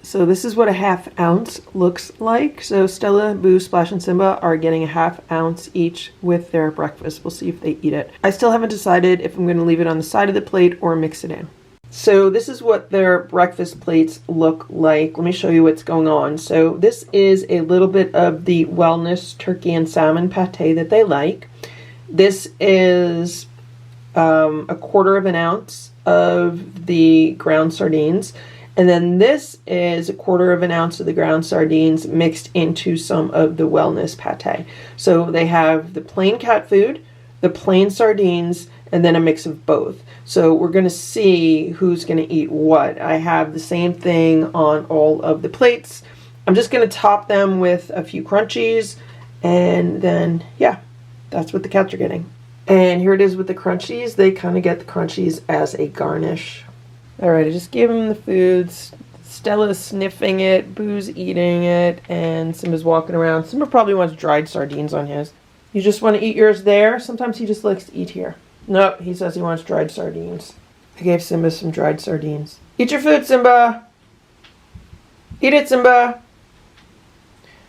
So this is what a ½ ounce looks like. So Stella, Boo, Splash, and Simba are getting a ½ ounce each with their breakfast. We'll see if they eat it. I still haven't decided if I'm going to leave it on the side of the plate or mix it in. So this is what their breakfast plates look like. Let me show you what's going on. So this is a little bit of the wellness turkey and salmon pate that they like. This is a ½ ounce of the ground sardines. And then this is a ½ ounce of the ground sardines mixed into some of the wellness pate. So they have the plain cat food, the plain sardines, and then a mix of both. So we're going to see who's going to eat what. I have the same thing on all of the plates. I'm just going to top them with a few crunchies, and then, yeah, that's what the cats are getting. And here it is with the crunchies. They kind of get the crunchies as a garnish. All right, I just gave them the foods. Stella's sniffing it, Boo's eating it, and Simba's walking around. Simba probably wants dried sardines on his. You just want to eat yours there? Sometimes he just likes to eat here. Nope, he says he wants dried sardines. I gave Simba some dried sardines. Eat your food, Simba! Eat it, Simba!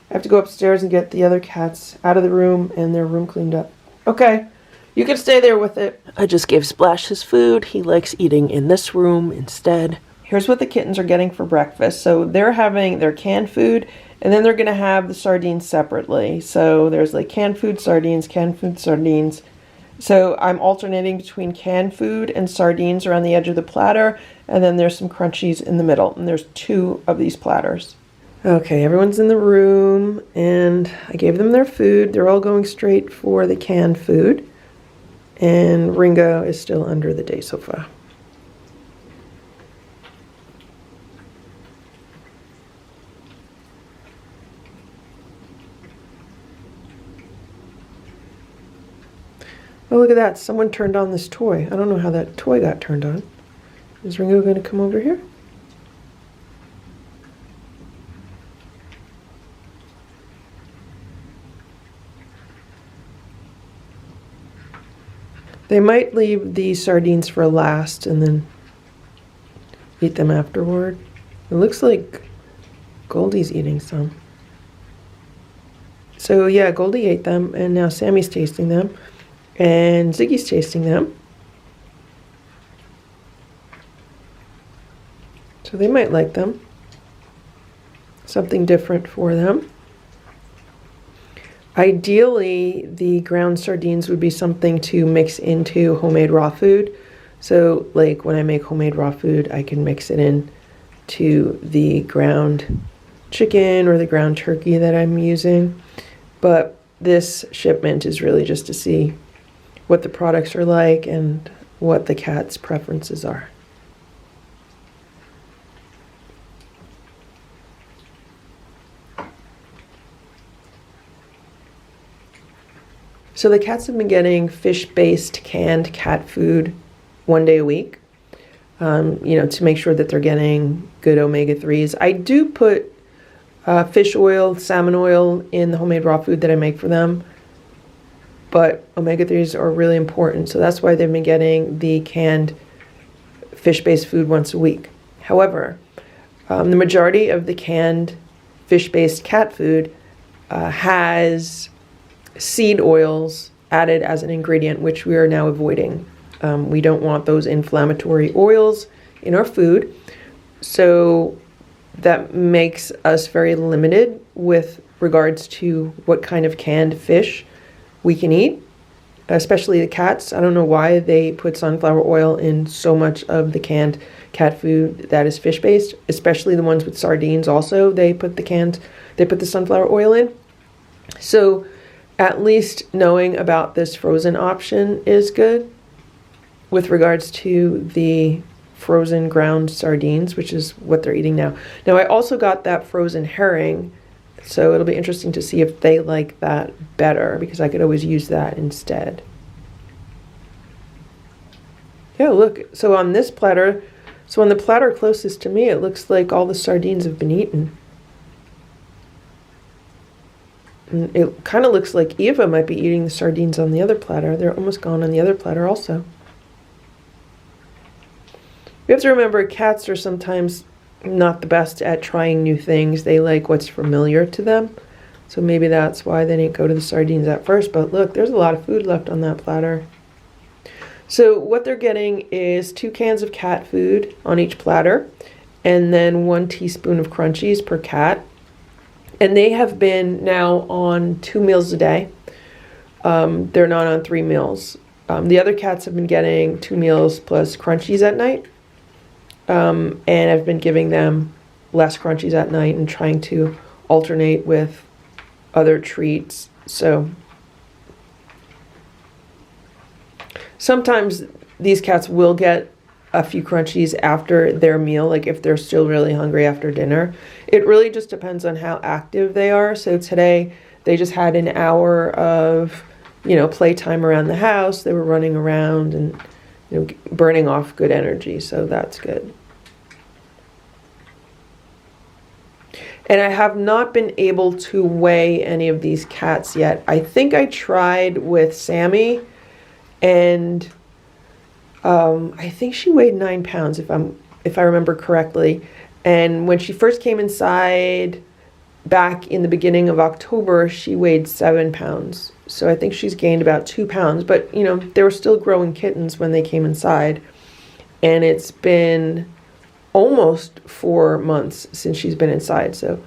I have to go upstairs and get the other cats out of the room and their room cleaned up. Okay, you can stay there with it. I just gave Splash his food. He likes eating in this room instead. Here's what the kittens are getting for breakfast. So they're having their canned food, and then they're going to have the sardines separately. So there's like canned food, sardines, canned food, sardines. So I'm alternating between canned food and sardines around the edge of the platter, and then there's some crunchies in the middle, and there's 2 of these platters. Okay, everyone's in the room, and I gave them their food. They're all going straight for the canned food, and Ringo is still under the day sofa. Oh, look at that. Someone turned on this toy. I don't know how that toy got turned on. Is Ringo going to come over here? They might leave the sardines for last and then eat them afterward. It looks like Goldie's eating some. So yeah, Goldie ate them, and now Sammy's tasting them. And Ziggy's tasting them. So they might like them. Something different for them. Ideally, the ground sardines would be something to mix into homemade raw food. So like when I make homemade raw food, I can mix it in to the ground chicken or the ground turkey that I'm using. But this shipment is really just to see what the products are like and what the cat's preferences are. So the cats have been getting fish-based canned cat food 1 day a week, to make sure that they're getting good omega-3s. I do put fish oil, salmon oil in the homemade raw food that I make for them, but omega-3s are really important, so that's why they've been getting the canned fish-based food once a week. However, the majority of the canned fish-based cat food has seed oils added as an ingredient, which we are now avoiding. We don't want those inflammatory oils in our food, so that makes us very limited with regards to what kind of canned fish we can eat, especially the cats. I don't know why they put sunflower oil in so much of the canned cat food that is fish-based, especially the ones with sardines also. They put the sunflower oil in. So at least knowing about this frozen option is good with regards to the frozen ground sardines, which is what they're eating now. Now, I also got that frozen herring, so it'll be interesting to see if they like that better, because I could always use that instead. Yeah, look, so on this platter, so on the platter closest to me, it looks like all the sardines have been eaten. And it kind of looks like Eva might be eating the sardines on the other platter. They're almost gone on the other platter also. We have to remember cats are sometimes not the best at trying new things. They like what's familiar to them. So maybe that's why they didn't go to the sardines at first. But look, there's a lot of food left on that platter. So what they're getting is 2 cans of cat food on each platter, and then 1 teaspoon of crunchies per cat. And they have been now on 2 meals a day. They're not on 3 meals. The other cats have been getting 2 meals plus crunchies at night. And I've been giving them less crunchies at night and trying to alternate with other treats. So sometimes these cats will get a few crunchies after their meal, like if they're still really hungry after dinner. It really just depends on how active they are. So today they just had an hour of, playtime around the house. They were running around and, burning off good energy. So that's good. And I have not been able to weigh any of these cats yet. I think I tried with Sammy, and I think she weighed 9 pounds if I remember correctly. And when she first came inside back in the beginning of October, she weighed 7 pounds. So I think she's gained about 2 pounds. But they were still growing kittens when they came inside, and it's been almost 4 months since she's been inside. So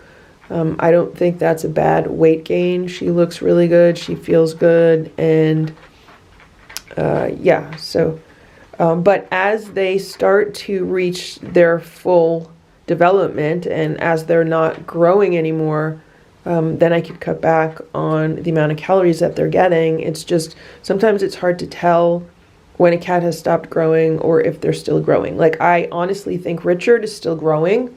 I don't think that's a bad weight gain. She looks really good. She feels good. And but as they start to reach their full development and as they're not growing anymore, then I could cut back on the amount of calories that they're getting. It's just, sometimes it's hard to tell when a cat has stopped growing or if they're still growing. Like, I honestly think Richard is still growing,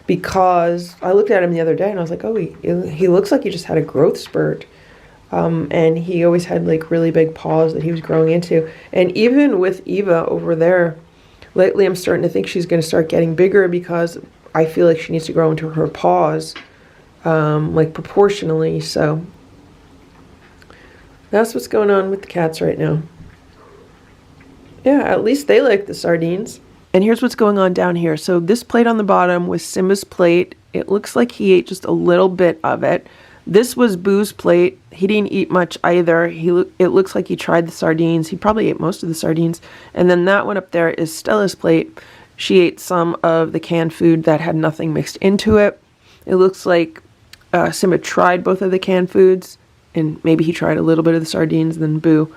because I looked at him the other day and I was like, oh, he looks like he just had a growth spurt. And he always had like really big paws that he was growing into. And even with Eva over there, lately I'm starting to think she's going to start getting bigger, because I feel like she needs to grow into her paws, like proportionally. So that's what's going on with the cats right now. Yeah, at least they like the sardines. And here's what's going on down here. So this plate on the bottom was Simba's plate. It looks like he ate just a little bit of it. This was Boo's plate. He didn't eat much either. It looks like he tried the sardines. He probably ate most of the sardines. And then that one up there is Stella's plate. She ate some of the canned food that had nothing mixed into it. It looks like Simba tried both of the canned foods, and maybe he tried a little bit of the sardines, and then Boo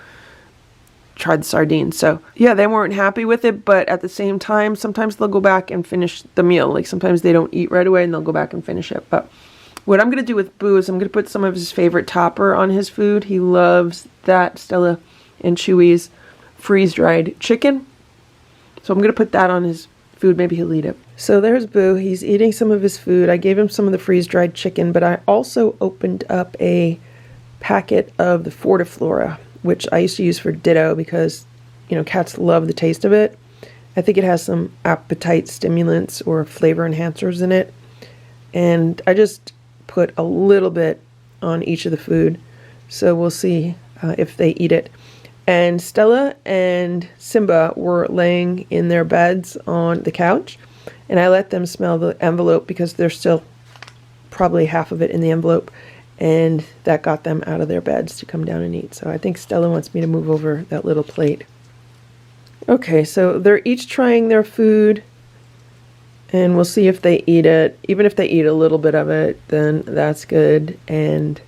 tried the sardines. So yeah, they weren't happy with it, but at the same time, sometimes they'll go back and finish the meal. Like sometimes they don't eat right away and they'll go back and finish it. But what I'm going to do with Boo is I'm going to put some of his favorite topper on his food. He loves that Stella and Chewy's freeze-dried chicken. So I'm going to put that on his food. Maybe he'll eat it. So there's Boo. He's eating some of his food. I gave him some of the freeze-dried chicken, but I also opened up a packet of the Fortiflora, which I used to use for Ditto because, you know, cats love the taste of it. I think it has some appetite stimulants or flavor enhancers in it. And I just put a little bit on each of the food. So we'll see if they eat it. And Stella and Simba were laying in their beds on the couch. And I let them smell the envelope because there's still probably half of it in the envelope. And that got them out of their beds to come down and eat. So I think Stella wants me to move over that little plate. Okay, so they're each trying their food. And we'll see if they eat it. Even if they eat a little bit of it, then that's good. And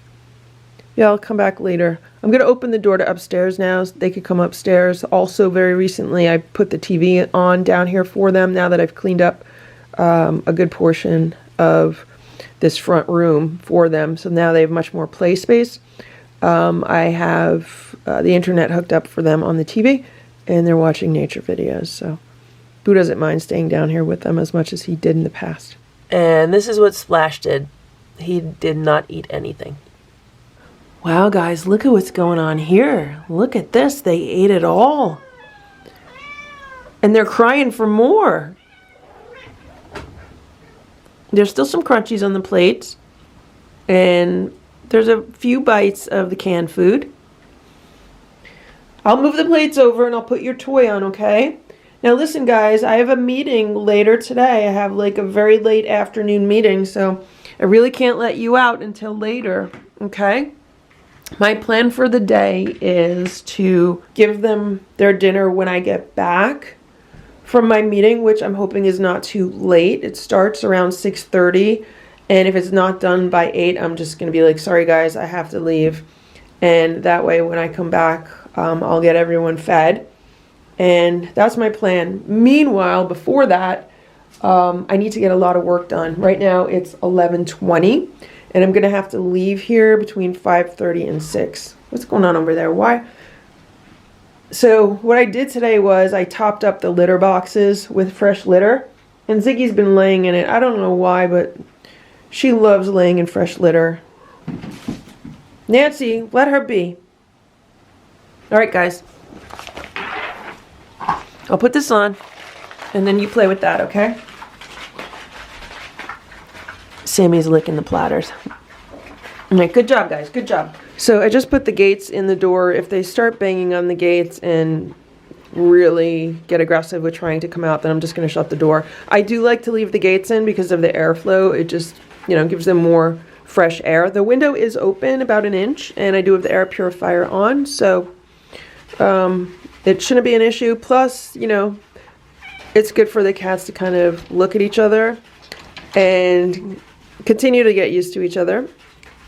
yeah, I'll come back later. I'm going to open the door to upstairs now. So they could come upstairs. Also, very recently, I put the TV on down here for them now that I've cleaned up a good portion of this front room for them. So now they have much more play space. I have the internet hooked up for them on the TV, and they're watching nature videos. So Boo doesn't mind staying down here with them as much as he did in the past. And this is what Splash did. He did not eat anything. Wow, guys, look at what's going on here. Look at this. They ate it all. And they're crying for more. There's still some crunchies on the plates. And there's a few bites of the canned food. I'll move the plates over and I'll put your toy on, okay? Now listen, guys, I have a meeting later today. I have like a very late afternoon meeting, so I really can't let you out until later, okay? My plan for the day is to give them their dinner when I get back from my meeting, which I'm hoping is not too late. It starts around 6:30, and if it's not done by 8, I'm just going to be like, sorry guys, I have to leave. And that way when I come back, I'll get everyone fed. And that's my plan. Meanwhile, before that, I need to get a lot of work done. Right now it's 11:20, and I'm going to have to leave here between 5:30 and 6. What's going on over there? Why? So what I did today was I topped up the litter boxes with fresh litter, and Ziggy's been laying in it. I don't know why, but she loves laying in fresh litter. Nancy, let her be. All right, guys. I'll put this on, and then you play with that, okay? Sammy's licking the platters. All right, good job, guys. Good job. So I just put the gates in the door. If they start banging on the gates and really get aggressive with trying to come out, then I'm just going to shut the door. I do like to leave the gates in because of the airflow. It just, you know, gives them more fresh air. The window is open about 1 inch, and I do have the air purifier on, so it shouldn't be an issue. Plus, you know, it's good for the cats to kind of look at each other and continue to get used to each other.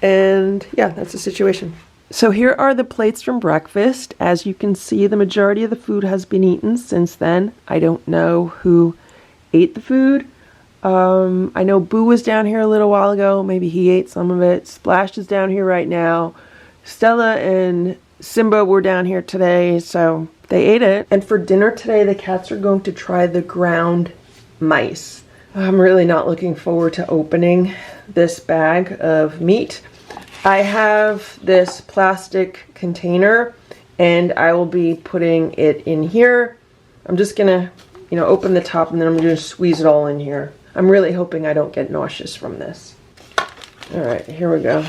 And yeah, that's the situation. So here are the plates from breakfast. As you can see, the majority of the food has been eaten since then. I don't know who ate the food. I know Boo was down here a little while ago. Maybe he ate some of it. Splash is down here right now. Stella and Simba were down here today, so they ate it. And for dinner today, the cats are going to try the ground mice. I'm really not looking forward to opening this bag of meat. I have this plastic container, and I will be putting it in here. I'm just gonna, you know, open the top, and then I'm gonna squeeze it all in here. I'm really hoping I don't get nauseous from this. All right, here we go.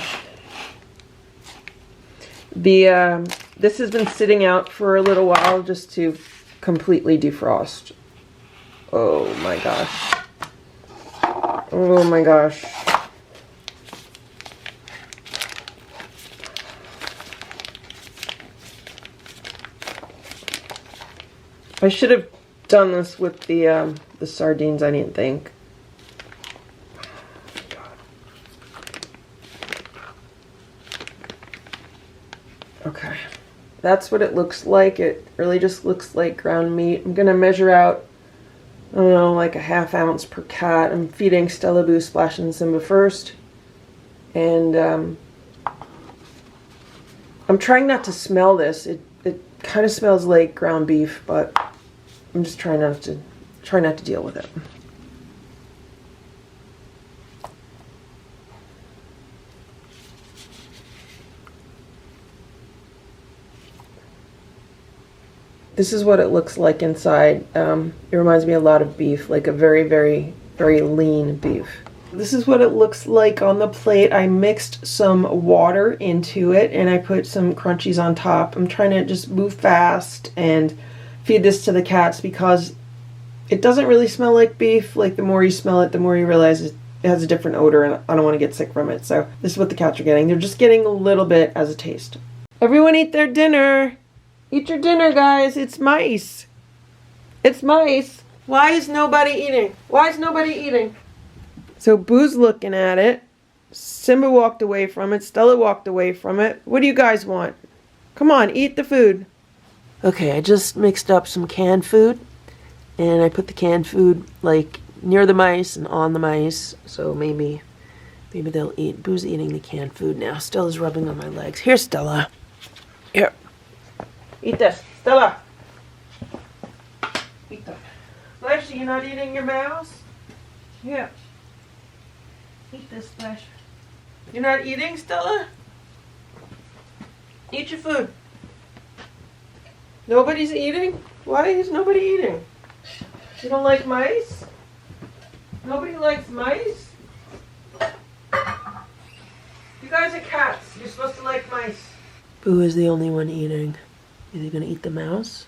This has been sitting out for a little while just to completely defrost. Oh my gosh. Oh my gosh. I should have done this with the sardines, I didn't think. Okay, that's what it looks like. It really just looks like ground meat. I'm gonna measure out, I don't know, like a ½ ounce per cat. I'm feeding Stella, Boo, Splash, and Simba first. And I'm trying not to smell this. It kind of smells like ground beef, but I'm just trying not to deal with it. This is what it looks like inside. It reminds me a lot of beef, like a very, very, very lean beef. This is what it looks like on the plate. I mixed some water into it and I put some crunchies on top. I'm trying to just move fast and feed this to the cats because it doesn't really smell like beef. Like the more you smell it, the more you realize it has a different odor and I don't want to get sick from it. So this is what the cats are getting. They're just getting a little bit as a taste. Everyone eat their dinner. Eat your dinner, guys. It's mice. It's mice. Why is nobody eating? Why is nobody eating? So Boo's looking at it. Simba walked away from it. Stella walked away from it. What do you guys want? Come on, eat the food. Okay, I just mixed up some canned food. And I put the canned food like near the mice and on the mice. So maybe they'll eat. Boo's eating the canned food now. Stella's rubbing on my legs. Here, Stella. Here. Eat this. Stella. Eat that. Splash, you're not eating your mouse? Here. Eat this, Splash. You're not eating, Stella? Eat your food. Nobody's eating? Why is nobody eating? You don't like mice? Nobody likes mice? You guys are cats. You're supposed to like mice. Boo is the only one eating. Is he gonna eat the mouse?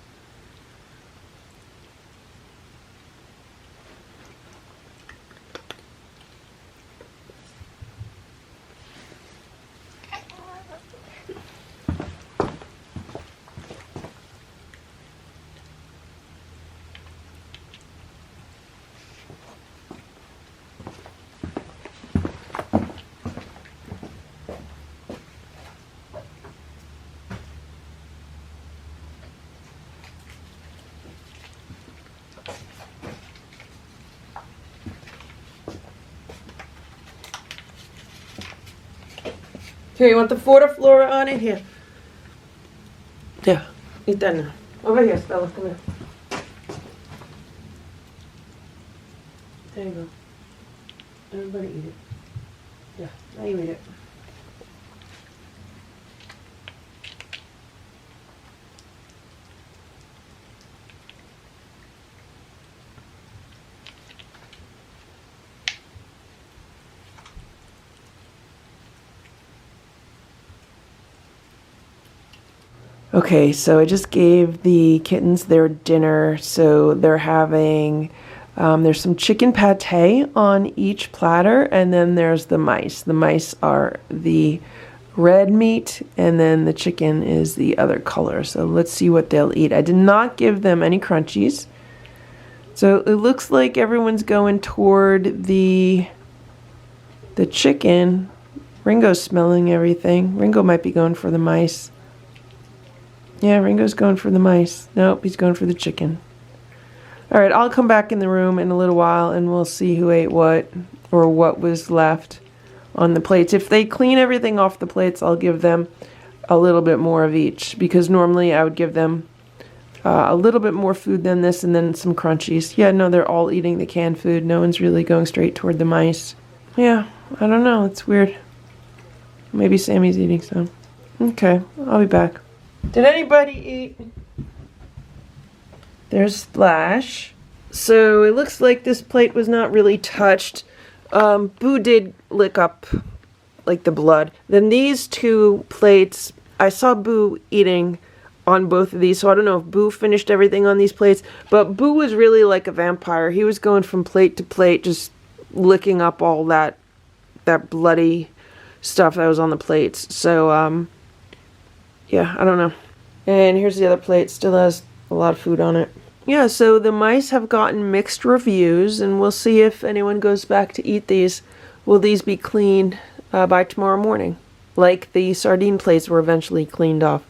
Here, you want the Fortiflora on it? Here. There. Eat that now. Over here, Stella. Come here. There you go. Everybody eat it. Yeah, now you eat it. Okay, so I just gave the kittens their dinner. So they're having, there's some chicken pate on each platter, and then there's the mice. The mice are the red meat, and then the chicken is the other color. So let's see what they'll eat. I did not give them any crunchies. So it looks like everyone's going toward the chicken. Ringo's smelling everything. Ringo might be going for the mice. Yeah, Ringo's going for the mice. Nope, he's going for the chicken. All right, I'll come back in the room in a little while and we'll see who ate what or what was left on the plates. If they clean everything off the plates, I'll give them a little bit more of each because normally I would give them a little bit more food than this and then some crunchies. Yeah, no, they're all eating the canned food. No one's really going straight toward the mice. Yeah, I don't know. It's weird. Maybe Sammy's eating some. Okay, I'll be back. Did anybody eat? There's Splash. So it looks like this plate was not really touched. Boo did lick up like the blood. Then these two plates, I saw Boo eating on both of these, so I don't know if Boo finished everything on these plates, but Boo was really like a vampire. He was going from plate to plate, just licking up all that bloody stuff that was on the plates. So, yeah, I don't know. And here's the other plate. Still has a lot of food on it. yeah, so the mice have gotten mixed reviews, and we'll see if anyone goes back to eat these. Will these be cleaned by tomorrow morning? Like the sardine plates were eventually cleaned off.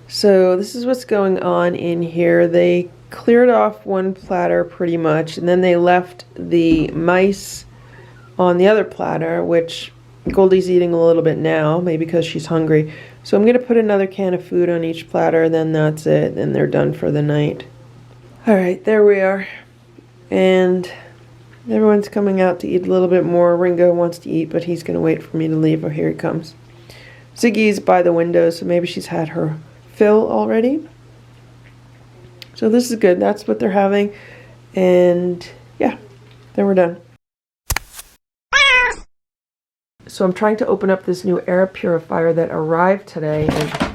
So this is what's going on in here. They cleared off one platter pretty much, and then they left the mice on the other platter, which Goldie's eating a little bit now, maybe because she's hungry. So I'm going to put another can of food on each platter, then that's it, and they're done for the night. Alright, there we are. And everyone's coming out to eat a little bit more. Ringo wants to eat, but he's going to wait for me to leave. Oh, here he comes. Ziggy's by the window, so maybe she's had her fill already. So this is good. That's what they're having. And yeah, then we're done. So I'm trying to open up this new air purifier that arrived today. And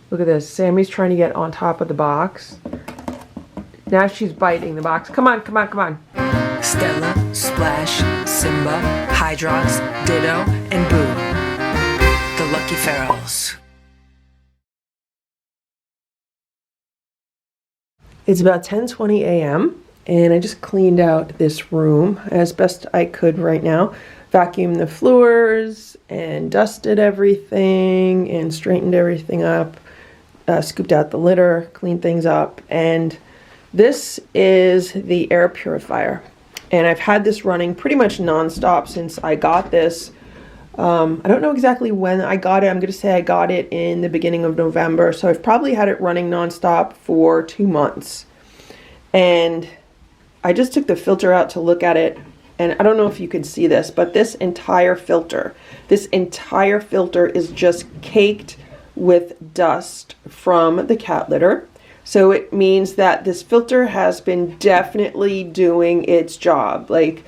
look at this. Sammy's trying to get on top of the box. Now she's biting the box. Come on, come on, come on. Stella, Splash, Simba, Hydrox, Ditto, and Boo. The Lucky Ferals. It's about 10:20 a.m. and I just cleaned out this room as best I could right now. Vacuumed the floors and dusted everything and straightened everything up. Scooped out the litter, cleaned things up, and this is the air purifier, and I've had this running pretty much non-stop since I got this. I don't know exactly when I got it. I'm going to say I got it in the beginning of November, so I've probably had it running non-stop for 2 months. And I just took the filter out to look at it, and I don't know if you can see this, but this entire filter is just caked with dust from the cat litter. So it means that this filter has been definitely doing its job. Like,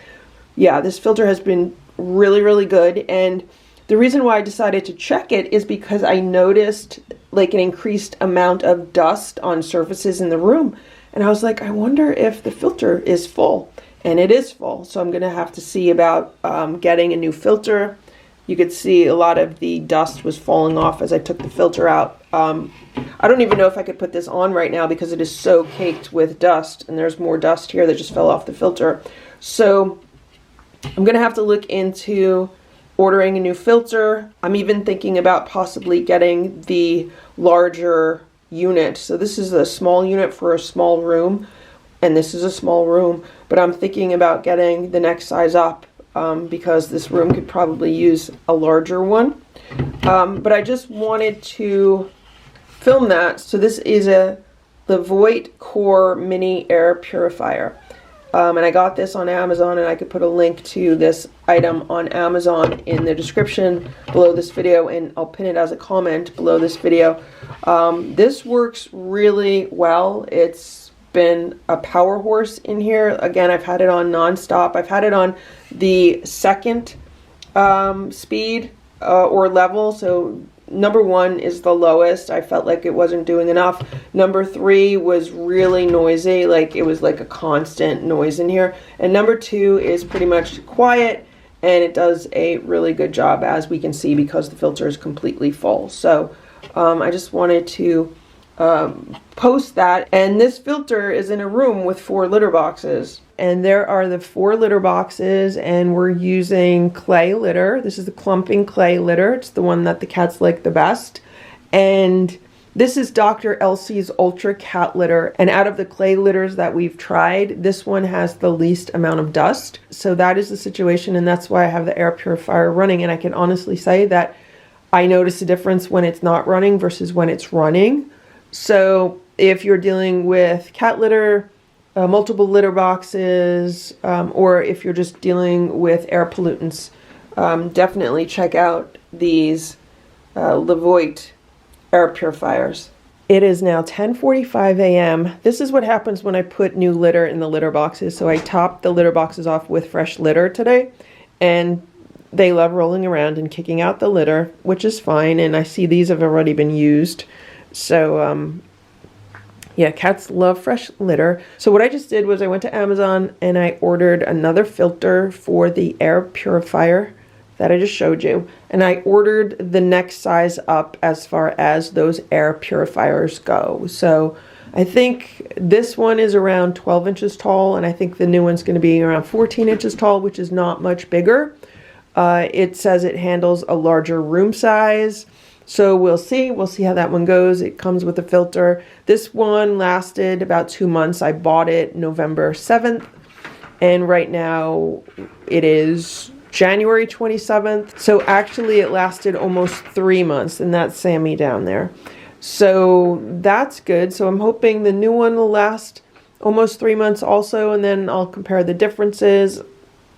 yeah, this filter has been really, really good. And the reason why I decided to check it is because I noticed like an increased amount of dust on surfaces in the room. And I was like, I wonder if the filter is full. And it is full. So I'm going to have to see about getting a new filter. You could see a lot of the dust was falling off as I took the filter out. I don't even know if I could put this on right now because it is so caked with dust, and there's more dust here that just fell off the filter. So I'm going to have to look into ordering a new filter. I'm even thinking about possibly getting the larger unit. So this is a small unit for a small room, and this is a small room, but I'm thinking about getting the next size up because this room could probably use a larger one. But I just wanted to film that. So this is the Voight Core Mini Air Purifier. And I got this on Amazon, and I could put a link to this item on Amazon in the description below this video, and I'll pin it as a comment below this video. This works really well. It's been a power horse in here. Again, I've had it on non-stop. I've had it on the second speed or level. So number 1 is the lowest. I felt like it wasn't doing enough. Number 3 was really noisy, like it was like a constant noise in here. And number 2 is pretty much quiet, and it does a really good job, as we can see, because the filter is completely full. So I just wanted to post that. And this filter is in a room with 4 litter boxes. And there are the 4 litter boxes, and we're using clay litter. This is the clumping clay litter. It's the one that the cats like the best. And this is Dr. Elsie's Ultra Cat Litter. And out of the clay litters that we've tried, this one has the least amount of dust. So that is the situation, and that's why I have the air purifier running. And I can honestly say that I notice a difference when it's not running versus when it's running. So if you're dealing with cat litter, multiple litter boxes, or if you're just dealing with air pollutants, definitely check out these Voight air purifiers. It is now 10:45 a.m. This is what happens when I put new litter in the litter boxes. So I topped the litter boxes off with fresh litter today, and they love rolling around and kicking out the litter, which is fine. And I see these have already been used. So, yeah, cats love fresh litter. So what I just did was I went to Amazon and I ordered another filter for the air purifier that I just showed you. And I ordered the next size up as far as those air purifiers go. So I think this one is around 12 inches tall, and I think the new one's going to be around 14 inches tall, which is not much bigger. It says it handles a larger room size, so we'll see. We'll see how that one goes. It comes with a filter. This one lasted about 2 months. I bought it November 7th, and right now it is January 27th. So actually it lasted almost 3 months, and that's Sammy down there. So that's good. So I'm hoping the new one will last almost 3 months also, and then I'll compare the differences.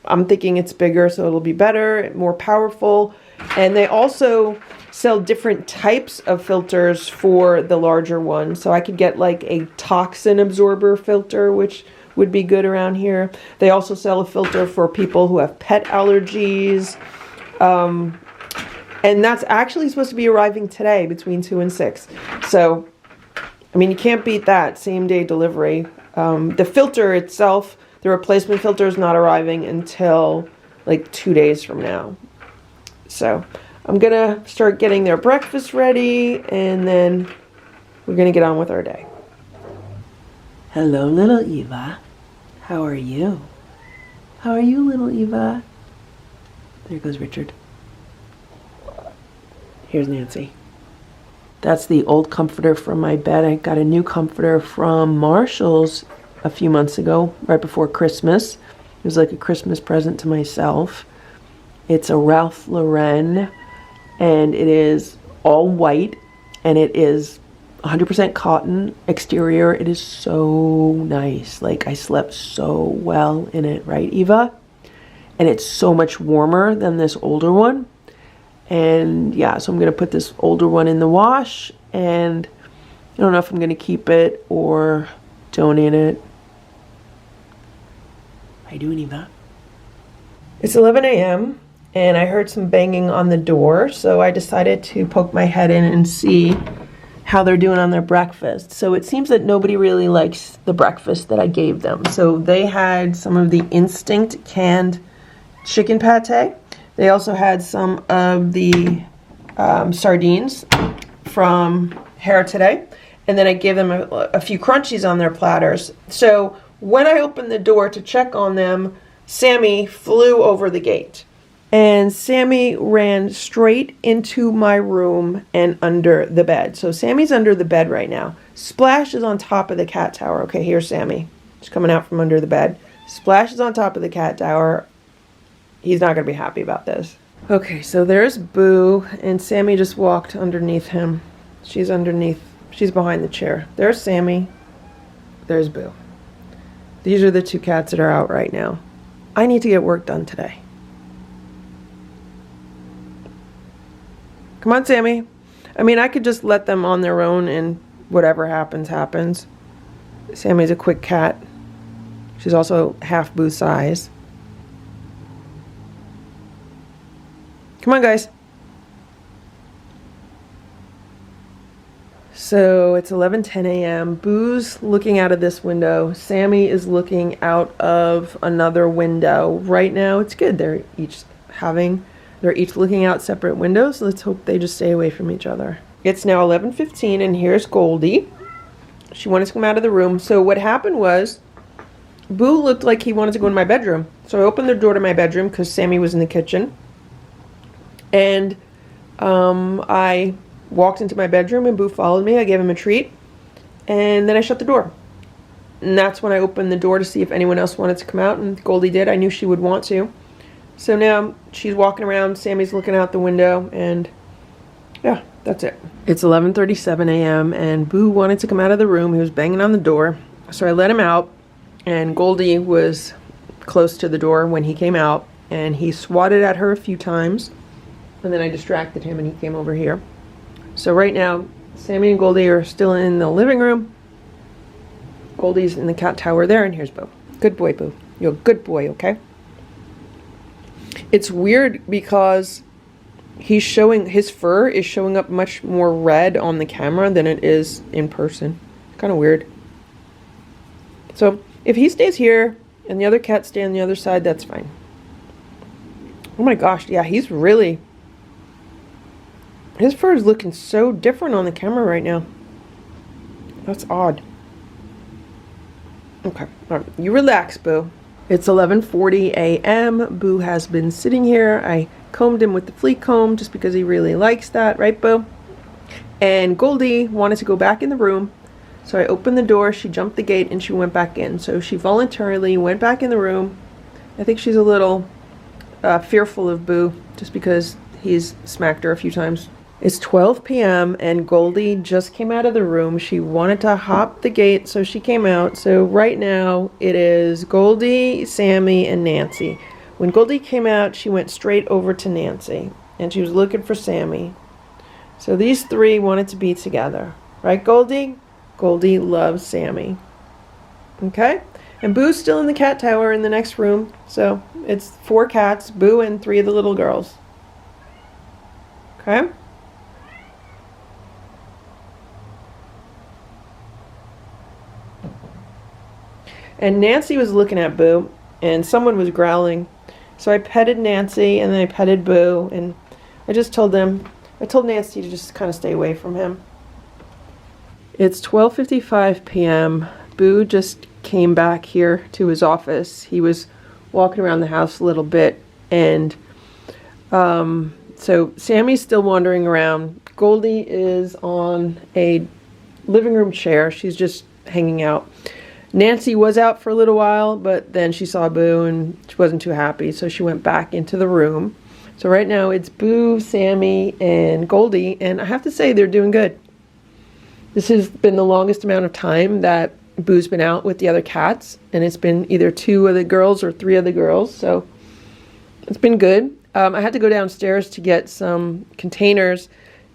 I'm thinking it's bigger, so it'll be better, more powerful. And they also sell different types of filters for the larger one. So I could get like a toxin absorber filter, which would be good around here. They also sell a filter for people who have pet allergies. And that's actually supposed to be arriving today between 2 and 6. So, I mean, you can't beat that. Same day delivery. The filter itself, the replacement filter, is not arriving until like 2 days from now. So I'm going to start getting their breakfast ready, and then we're going to get on with our day. Hello, little Eva. How are you? How are you, little Eva? There goes Richard. Here's Nancy. That's the old comforter from my bed. I got a new comforter from Marshall's a few months ago, right before Christmas. It was like a Christmas present to myself. It's a Ralph Lauren, and it is all white, and it is 100% cotton exterior. It is so nice. Like, I slept so well in it, right, Eva? And it's so much warmer than this older one. And yeah, so I'm going to put this older one in the wash, and I don't know if I'm going to keep it or donate it. How you doing, Eva? It's 11 a.m. and I heard some banging on the door, so I decided to poke my head in and see how they're doing on their breakfast. So it seems that nobody really likes the breakfast that I gave them. So they had some of the Instinct canned chicken pate. They also had some of the sardines from Hair Today. And then I gave them a few crunchies on their platters. So when I opened the door to check on them, Sammy flew over the gate. And Sammy ran straight into my room and under the bed. So Sammy's under the bed right now. Splash is on top of the cat tower. Okay, here's Sammy. She's coming out from under the bed. Splash is on top of the cat tower. He's not going to be happy about this. Okay, so there's Boo, and Sammy just walked underneath him. She's behind the chair. There's Sammy. There's Boo. These are the two cats that are out right now. I need to get work done today. Come on, Sammy. I mean, I could just let them on their own and whatever happens, happens. Sammy's a quick cat. She's also half Boo's size. Come on, guys. So it's 11:10 a.m. Boo's looking out of this window. Sammy is looking out of another window. Right now, it's good. They're each looking out separate windows. Let's hope they just stay away from each other. It's now 11:15, and here's Goldie. She wanted to come out of the room. So what happened was, Boo looked like he wanted to go in my bedroom. So I opened the door to my bedroom because Sammy was in the kitchen. And I walked into my bedroom, and Boo followed me. I gave him a treat, and then I shut the door. And that's when I opened the door to see if anyone else wanted to come out, and Goldie did. I knew she would want to. So now she's walking around, Sammy's looking out the window, and yeah, that's it. It's 11:37 a.m. and Boo wanted to come out of the room. He was banging on the door. So I let him out, and Goldie was close to the door when he came out, and he swatted at her a few times. And then I distracted him, and he came over here. So right now, Sammy and Goldie are still in the living room. Goldie's in the cat tower there, and here's Boo. Good boy, Boo. You're a good boy, okay? It's weird because his fur is showing up much more red on the camera than it is in person. Kind of weird. So if he stays here and the other cats stay on the other side, that's fine. Oh my gosh, yeah, his fur is looking so different on the camera right now. That's odd. Okay, all right. You relax, Boo. It's 11:40 a.m. Boo has been sitting here. I combed him with the fleet comb just because he really likes that, right, Boo? And Goldie wanted to go back in the room, so I opened the door, she jumped the gate, and she went back in. So she voluntarily went back in the room. I think she's a little fearful of Boo, just because he's smacked her a few times. It's 12 p.m. and Goldie just came out of the room. She wanted to hop the gate, so she came out. So right now it is Goldie, Sammy, and Nancy. When Goldie came out, she went straight over to Nancy, and she was looking for Sammy. So these three wanted to be together. Right, Goldie? Goldie loves Sammy. Okay? And Boo's still in the cat tower in the next room. So it's 4 cats, Boo and 3 of the little girls. Okay? And Nancy was looking at Boo, and someone was growling. So I petted Nancy, and then I petted Boo, and I told Nancy to just kind of stay away from him. It's 12:55 p.m. Boo just came back here to his office. He was walking around the house a little bit, and so Sammy's still wandering around. Goldie is on a living room chair. She's just hanging out. Nancy was out for a little while, but then she saw Boo and she wasn't too happy, so she went back into the room. So right now it's Boo, Sammy, and Goldie, and I have to say they're doing good. This has been the longest amount of time that Boo's been out with the other cats, and it's been either 2 of the girls or 3 of the girls, so it's been good. I had to go downstairs to get some containers,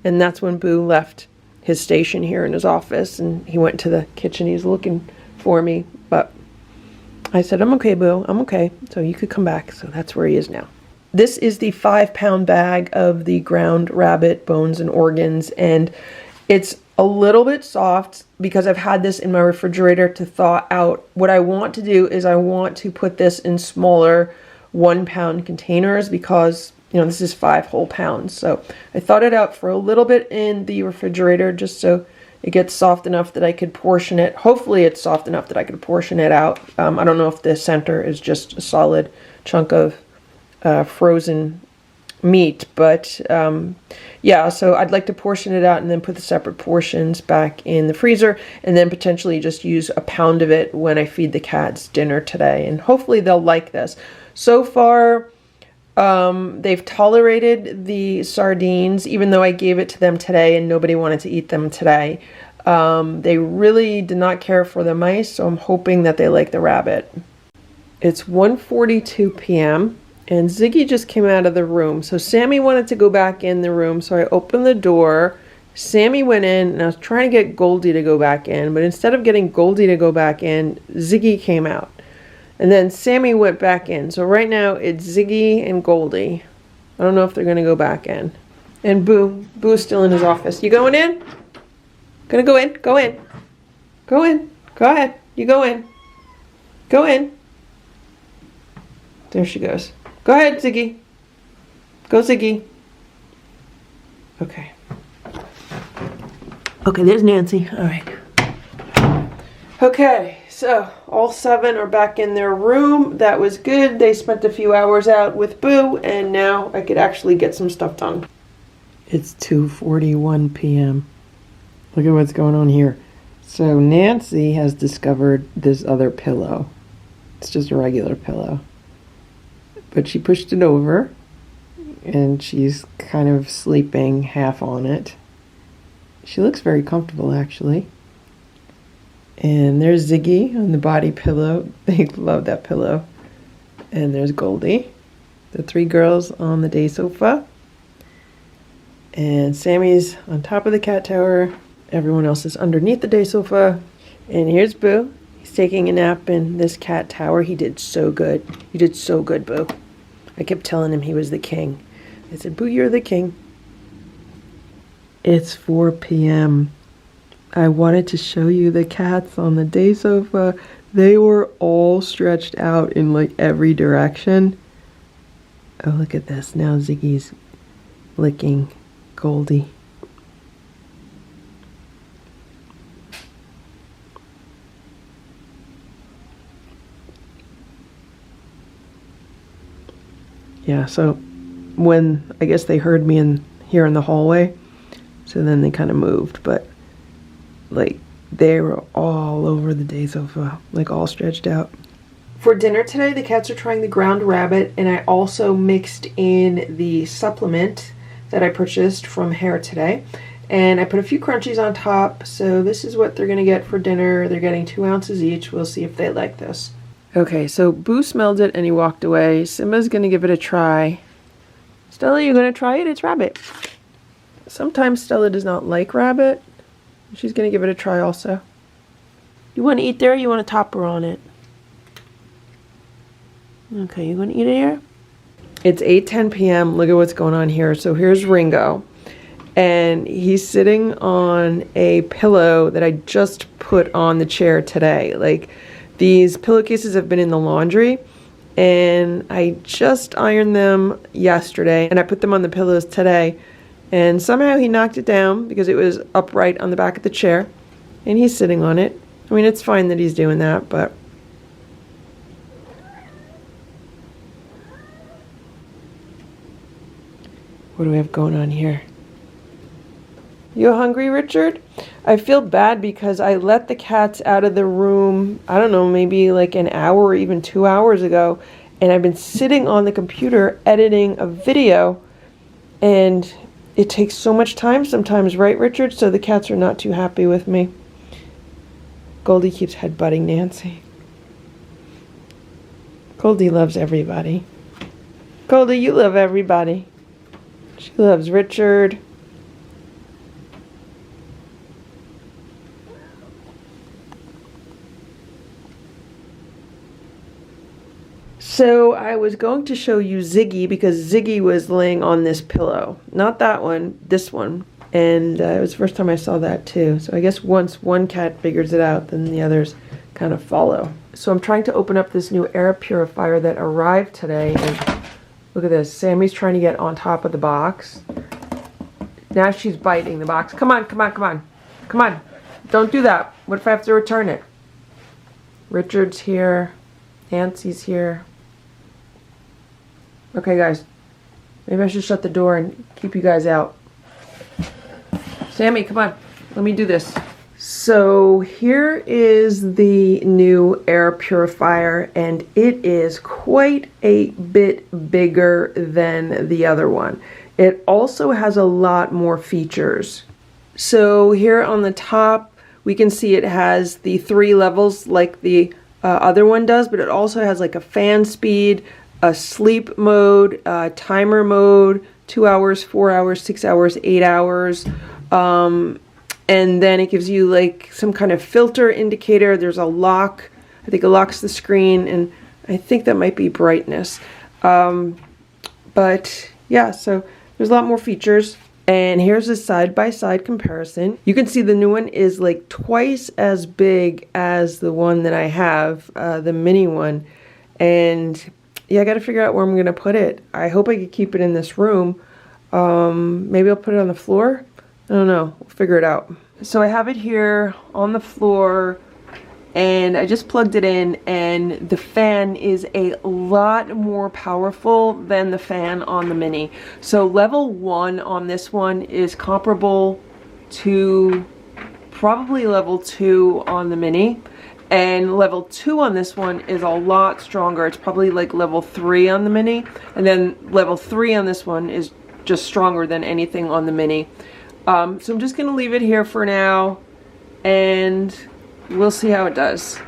and that's when Boo left his station here in his office, and he went to the kitchen. He was looking for me, but I said, I'm okay, Boo, I'm okay, so you could come back. So that's where he is now. This is the 5-pound bag of the ground rabbit bones and organs, and it's a little bit soft because I've had this in my refrigerator to thaw out. What I want to do is I want to put this in smaller 1-pound containers because, you know, this is 5 whole pounds. So I thawed it out for a little bit in the refrigerator just so it gets soft enough that I could portion it. Hopefully it's soft enough that I could portion it out. I don't know if the center is just a solid chunk of frozen meat, but yeah, so I'd like to portion it out and then put the separate portions back in the freezer, and then potentially just use a pound of it when I feed the cats dinner today, and hopefully they'll like this. So far, they've tolerated the sardines, even though I gave it to them today and nobody wanted to eat them today. They really did not care for the mice, so I'm hoping that they like the rabbit. It's 1:42 p.m. and Ziggy just came out of the room. So Sammy wanted to go back in the room, so I opened the door. Sammy went in, and I was trying to get Goldie to go back in, but instead of getting Goldie to go back in, Ziggy came out. And then Sammy went back in. So right now it's Ziggy and Goldie. I don't know if they're going to go back in. And Boo's still in his office. You going in? Gonna go in? Go in. Go in. Go ahead. You go in. Go in. There she goes. Go ahead, Ziggy. Go, Ziggy. Okay. Okay, there's Nancy. All right. Okay, so all 7 are back in their room. That was good. They spent a few hours out with Boo, and now I could actually get some stuff done. It's 2:41 p.m. Look at what's going on here. So Nancy has discovered this other pillow. It's just a regular pillow. But she pushed it over, and she's kind of sleeping half on it. She looks very comfortable, actually. And there's Ziggy on the body pillow. They love that pillow. And there's Goldie. The 3 girls on the day sofa. And Sammy's on top of the cat tower. Everyone else is underneath the day sofa. And here's Boo. He's taking a nap in this cat tower. He did so good. You did so good, Boo. I kept telling him he was the king. I said, Boo, you're the king. It's 4 p.m. I wanted to show you the cats on the day sofa. They were all stretched out in like every direction. Oh, look at this. Now Ziggy's licking Goldie. Yeah, so when I guess they heard me here in the hallway, so then they kind of moved, but like they were all over the day sofa, like all stretched out. For dinner today, the cats are trying the ground rabbit, and I also mixed in the supplement that I purchased from Hair today. And I put a few crunchies on top, so this is what they're going to get for dinner. They're getting 2 ounces each. We'll see if they like this. Okay, so Boo smelled it and he walked away. Simba's going to give it a try. Stella, you going to try it? It's rabbit. Sometimes Stella does not like rabbit. She's going to give it a try also. You want to eat there or you want a topper on it? Okay, you going to eat it here? It's 8:10 p.m. Look at what's going on here. So here's Ringo. And he's sitting on a pillow that I just put on the chair today. Like, these pillowcases have been in the laundry, and I just ironed them yesterday, and I put them on the pillows today. And somehow he knocked it down because it was upright on the back of the chair, and he's sitting on it. I mean, it's fine that he's doing that, but... what do we have going on here? You hungry, Richard? I feel bad because I let the cats out of the room, I don't know, maybe like an hour or even 2 hours ago. And I've been sitting on the computer editing a video. And it takes so much time sometimes, right, Richard? So the cats are not too happy with me. Goldie keeps headbutting Nancy. Goldie loves everybody. Goldie, you love everybody. She loves Richard. So I was going to show you Ziggy because Ziggy was laying on this pillow. Not that one, this one. And it was the first time I saw that too. So I guess once one cat figures it out, then the others kind of follow. So I'm trying to open up this new air purifier that arrived today. And look at this. Sammy's trying to get on top of the box. Now she's biting the box. Come on, come on, come on. Come on. Don't do that. What if I have to return it? Richard's here. Nancy's here. Okay, guys. Maybe I should shut the door and keep you guys out. Sammy, come on. Let me do this. So here is the new air purifier, and it is quite a bit bigger than the other one. It also has a lot more features. So here on the top, we can see it has the 3 levels like the other one does, but it also has like a fan speed, a sleep mode, timer mode, 2 hours, 4 hours, 6 hours, 8 hours. And then it gives you like some kind of filter indicator. There's a lock. I think it locks the screen, and I think that might be brightness. But yeah, so there's a lot more features. And here's a side-by-side comparison. You can see the new one is like twice as big as the one that I have, the mini one. And yeah, I got to figure out where I'm going to put it. I hope I could keep it in this room. Maybe I'll put it on the floor. I don't know. We'll figure it out. So I have it here on the floor, and I just plugged it in, and the fan is a lot more powerful than the fan on the mini. So level 1 on this one is comparable to probably level 2 on the mini, and level 2 on this one is a lot stronger. It's probably like level 3 on the mini, and then level 3 on this one is just stronger than anything on the mini. So I'm just going to leave it here for now, and we'll see how it does.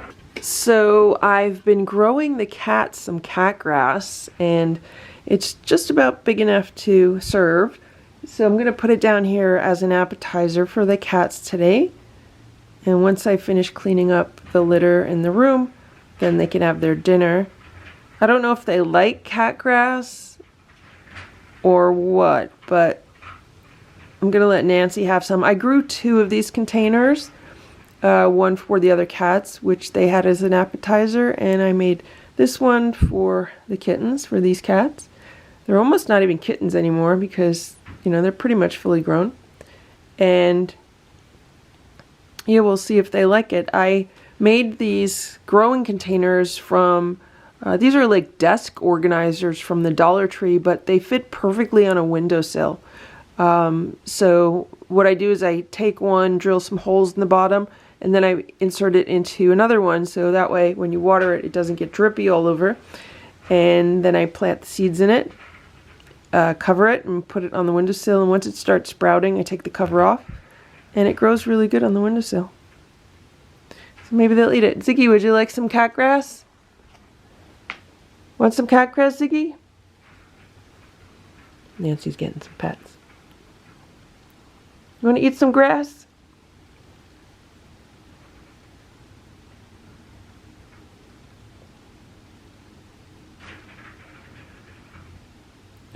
So I've been growing the cats some cat grass, and it's just about big enough to serve. So I'm going to put it down here as an appetizer for the cats today. And once I finish cleaning up the litter in the room, then they can have their dinner. I don't know if they like cat grass or what, but I'm going to let Nancy have some. I grew 2 of these containers, one for the other cats, which they had as an appetizer, and I made this one for the kittens, for these cats. They're almost not even kittens anymore because, you know, they're pretty much fully grown. And yeah, we'll see if they like it. I made these growing containers from These are like desk organizers from the Dollar Tree, but they fit perfectly on a windowsill. So what I do is I take one, drill some holes in the bottom, and then I insert it into another one, so that way when you water it, it doesn't get drippy all over. And then I plant the seeds in it, cover it, and put it on the windowsill, and once it starts sprouting, I take the cover off, and it grows really good on the windowsill. So maybe they'll eat it. Ziggy, would you like some cat grass? Want some cat grass, Ziggy? Nancy's getting some pets. You want to eat some grass?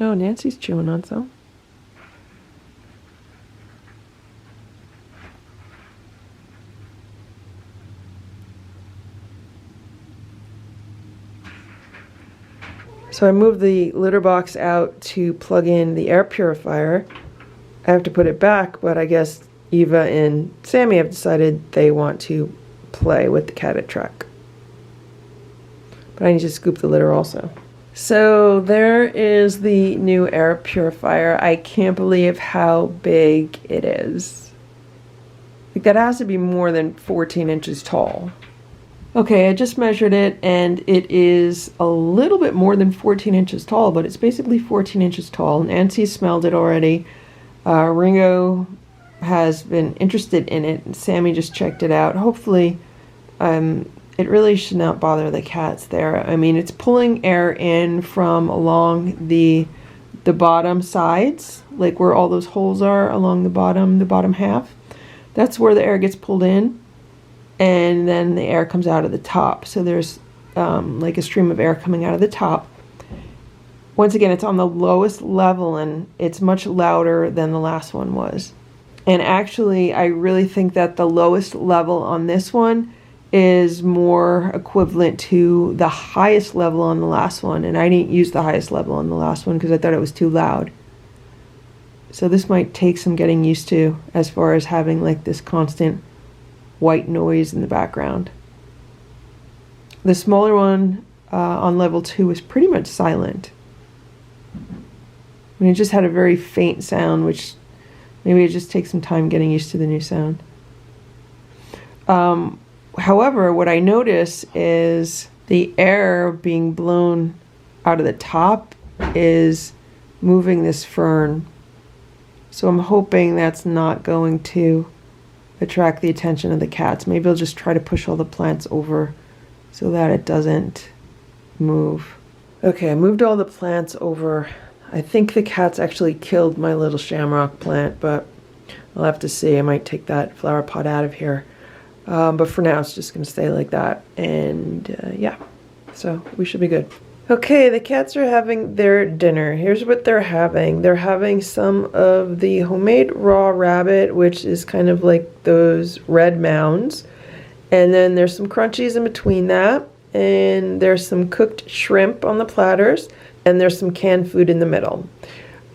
Oh, Nancy's chewing on some. So I moved the litter box out to plug in the air purifier. I have to put it back, but I guess Eva and Sammy have decided they want to play with the cat truck. But I need to scoop the litter also. So there is the new air purifier. I can't believe how big it is. Like, that has to be more than 14 inches tall. Okay, I just measured it, and it is a little bit more than 14 inches tall, but it's basically 14 inches tall. Nancy smelled it already. Ringo has been interested in it, and Sammy just checked it out. Hopefully, it really should not bother the cats there. I mean, it's pulling air in from along the bottom sides, like where all those holes are along the bottom half. That's where the air gets pulled in, and then the air comes out of the top. So there's like a stream of air coming out of the top. Once again, it's on the lowest level, and it's much louder than the last one was. And actually, I really think that the lowest level on this one is more equivalent to the highest level on the last one. And I didn't use the highest level on the last one because I thought it was too loud. So this might take some getting used to, as far as having like this constant white noise in the background. The smaller one on level 2 was pretty much silent. I mean, it just had a very faint sound, which maybe it just takes some time getting used to the new sound. However, what I notice is the air being blown out of the top is moving this fern. So I'm hoping that's not going to attract the attention of the cats. Maybe I'll just try to push all the plants over so that it doesn't move. Okay, I moved all the plants over. I think the cats actually killed my little shamrock plant, but I'll have to see. I might take that flower pot out of here. But for now, it's just going to stay like that. And yeah, so we should be good. Okay, the cats are having their dinner. Here's what they're having. They're having some of the homemade raw rabbit, which is kind of like those red mounds. And then there's some crunchies in between that. And there's some cooked shrimp on the platters. And there's some canned food in the middle.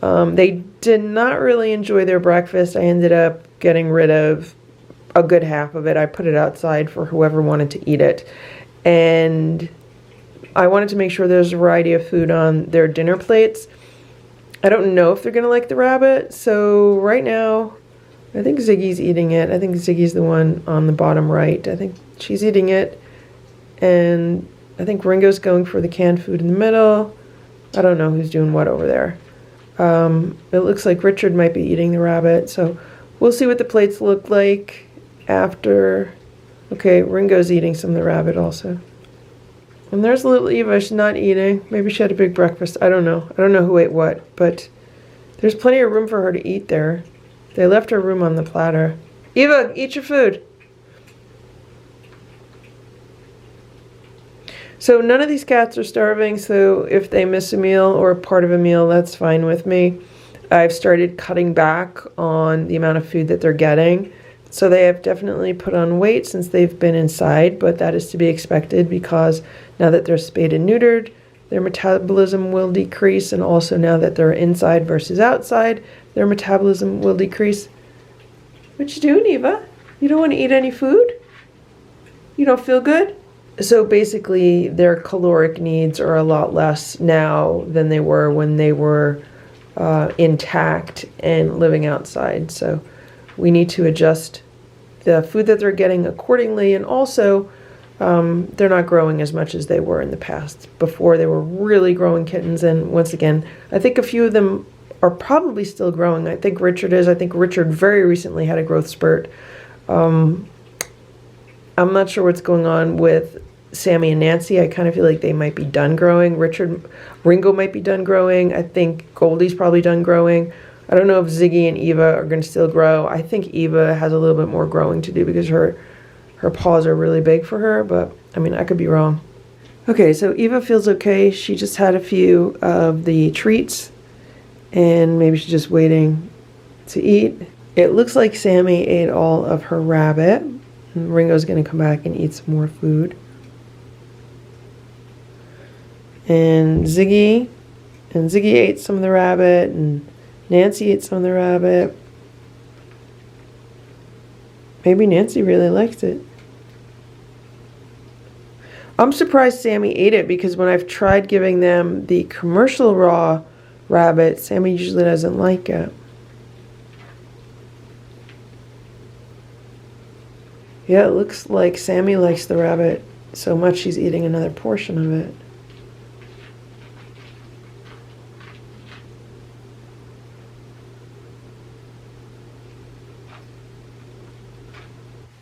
They did not really enjoy their breakfast. I ended up getting rid of a good half of it. I put it outside for whoever wanted to eat it. And I wanted to make sure there's a variety of food on their dinner plates. I don't know if they're going to like the rabbit. So right now, I think Ziggy's eating it. I think Ziggy's the one on the bottom right. I think she's eating it. And I think Ringo's going for the canned food in the middle. I don't know who's doing what over there. It looks like Richard might be eating the rabbit. So we'll see what the plates look like after. Okay, Ringo's eating some of the rabbit also. And there's little Eva. She's not eating. Maybe she had a big breakfast. I don't know. I don't know who ate what, but there's plenty of room for her to eat there. They left her room on the platter. Eva, eat your food. So none of these cats are starving, so if they miss a meal or part of a meal, that's fine with me. I've started cutting back on the amount of food that they're getting. So they have definitely put on weight since they've been inside, but that is to be expected because now that they're spayed and neutered, their metabolism will decrease, and also now that they're inside versus outside, their metabolism will decrease. What you doing, Eva? You don't want to eat any food? You don't feel good? So basically their caloric needs are a lot less now than they were when they were intact and living outside. So we need to adjust the food that they're getting accordingly, and also they're not growing as much as they were in the past. Before, they were really growing kittens, and once again, I think a few of them are probably still growing. I think Richard is. I think Richard very recently had a growth spurt. I'm not sure what's going on with Sammy and Nancy. I kind of feel like they might be done growing. Ringo might be done growing. I think Goldie's probably done growing. I don't know if Ziggy and Eva are going to still grow. I think Eva has a little bit more growing to do because her paws are really big for her, but I mean, I could be wrong. Okay, so Eva feels okay. She just had a few of the treats, and maybe she's just waiting to eat. It looks like Sammy ate all of her rabbit. And Ringo's going to come back and eat some more food. And Ziggy ate some of the rabbit, and Nancy ate some of the rabbit. Maybe Nancy really likes it. I'm surprised Sammy ate it, because when I've tried giving them the commercial raw rabbit, Sammy usually doesn't like it. Yeah, it looks like Sammy likes the rabbit so much she's eating another portion of it.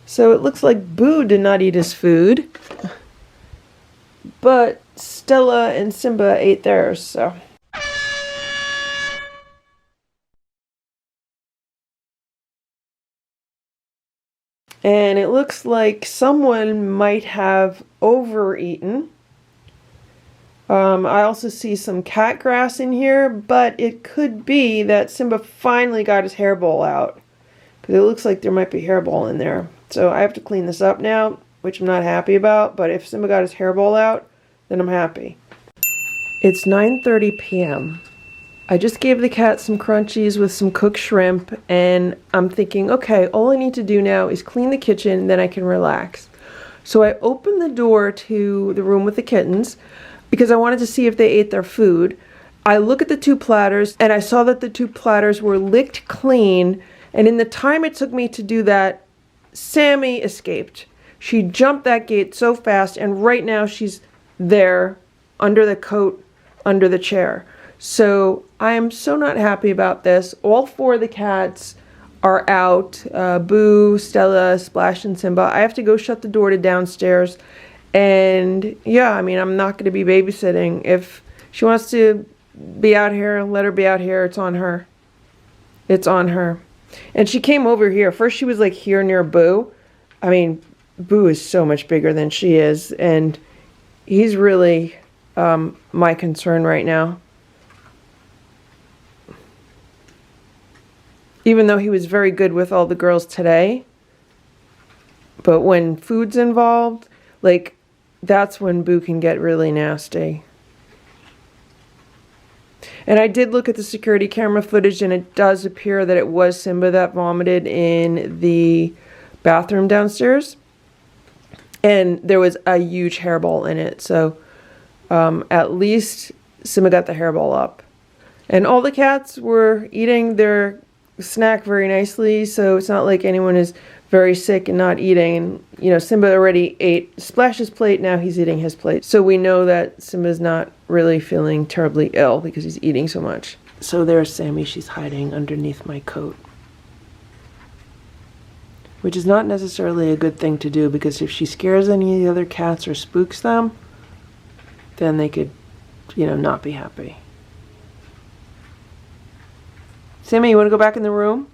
So it looks like Boo did not eat his food, but Stella and Simba ate theirs, so. And it looks like someone might have overeaten. I also see some cat grass in here, but it could be that Simba finally got his hairball out, because it looks like there might be hairball in there. So I have to clean this up now, which I'm not happy about, but if Simba got his hairball out, then I'm happy. It's 9:30 p.m. I just gave the cat some crunchies with some cooked shrimp, and I'm thinking, okay, all I need to do now is clean the kitchen, and then I can relax. So I opened the door to the room with the kittens, because I wanted to see if they ate their food. I look at the two platters, and I saw that the two platters were licked clean, and in the time it took me to do that, Sammy escaped. She jumped that gate so fast, and right now she's there under the coat, under the chair. So I am so not happy about this. All four of the cats are out. Boo, Stella, Splash, and Simba. I have to go shut the door to downstairs. And yeah, I mean, I'm not going to be babysitting. If she wants to be out here, let her be out here. It's on her. It's on her. And she came over here. First she was like here near Boo. I mean, Boo is so much bigger than she is. And he's really my concern right now. Even though he was very good with all the girls today. But when food's involved, like, that's when Boo can get really nasty. And I did look at the security camera footage, and it does appear that it was Simba that vomited in the bathroom downstairs. And there was a huge hairball in it. So at least Simba got the hairball up. And all the cats were eating their snack very nicely, so it's not like anyone is very sick and not eating. And you know, Simba already ate Splash's plate, now he's eating his plate, so we know that Simba's not really feeling terribly ill because he's eating so much. So there's Sammy. She's hiding underneath my coat, which is not necessarily a good thing to do, because if she scares any of the other cats or spooks them, then they could, you know, not be happy. Sammy, you want to go back in the room?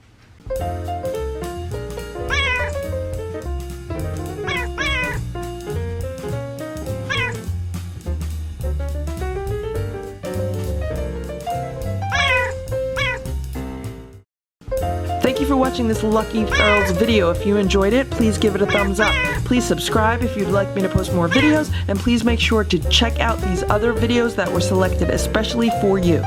Thank you for watching this Lucky Ferals video. If you enjoyed it, please give it a thumbs up. Please subscribe if you'd like me to post more videos, and please make sure to check out these other videos that were selected especially for you.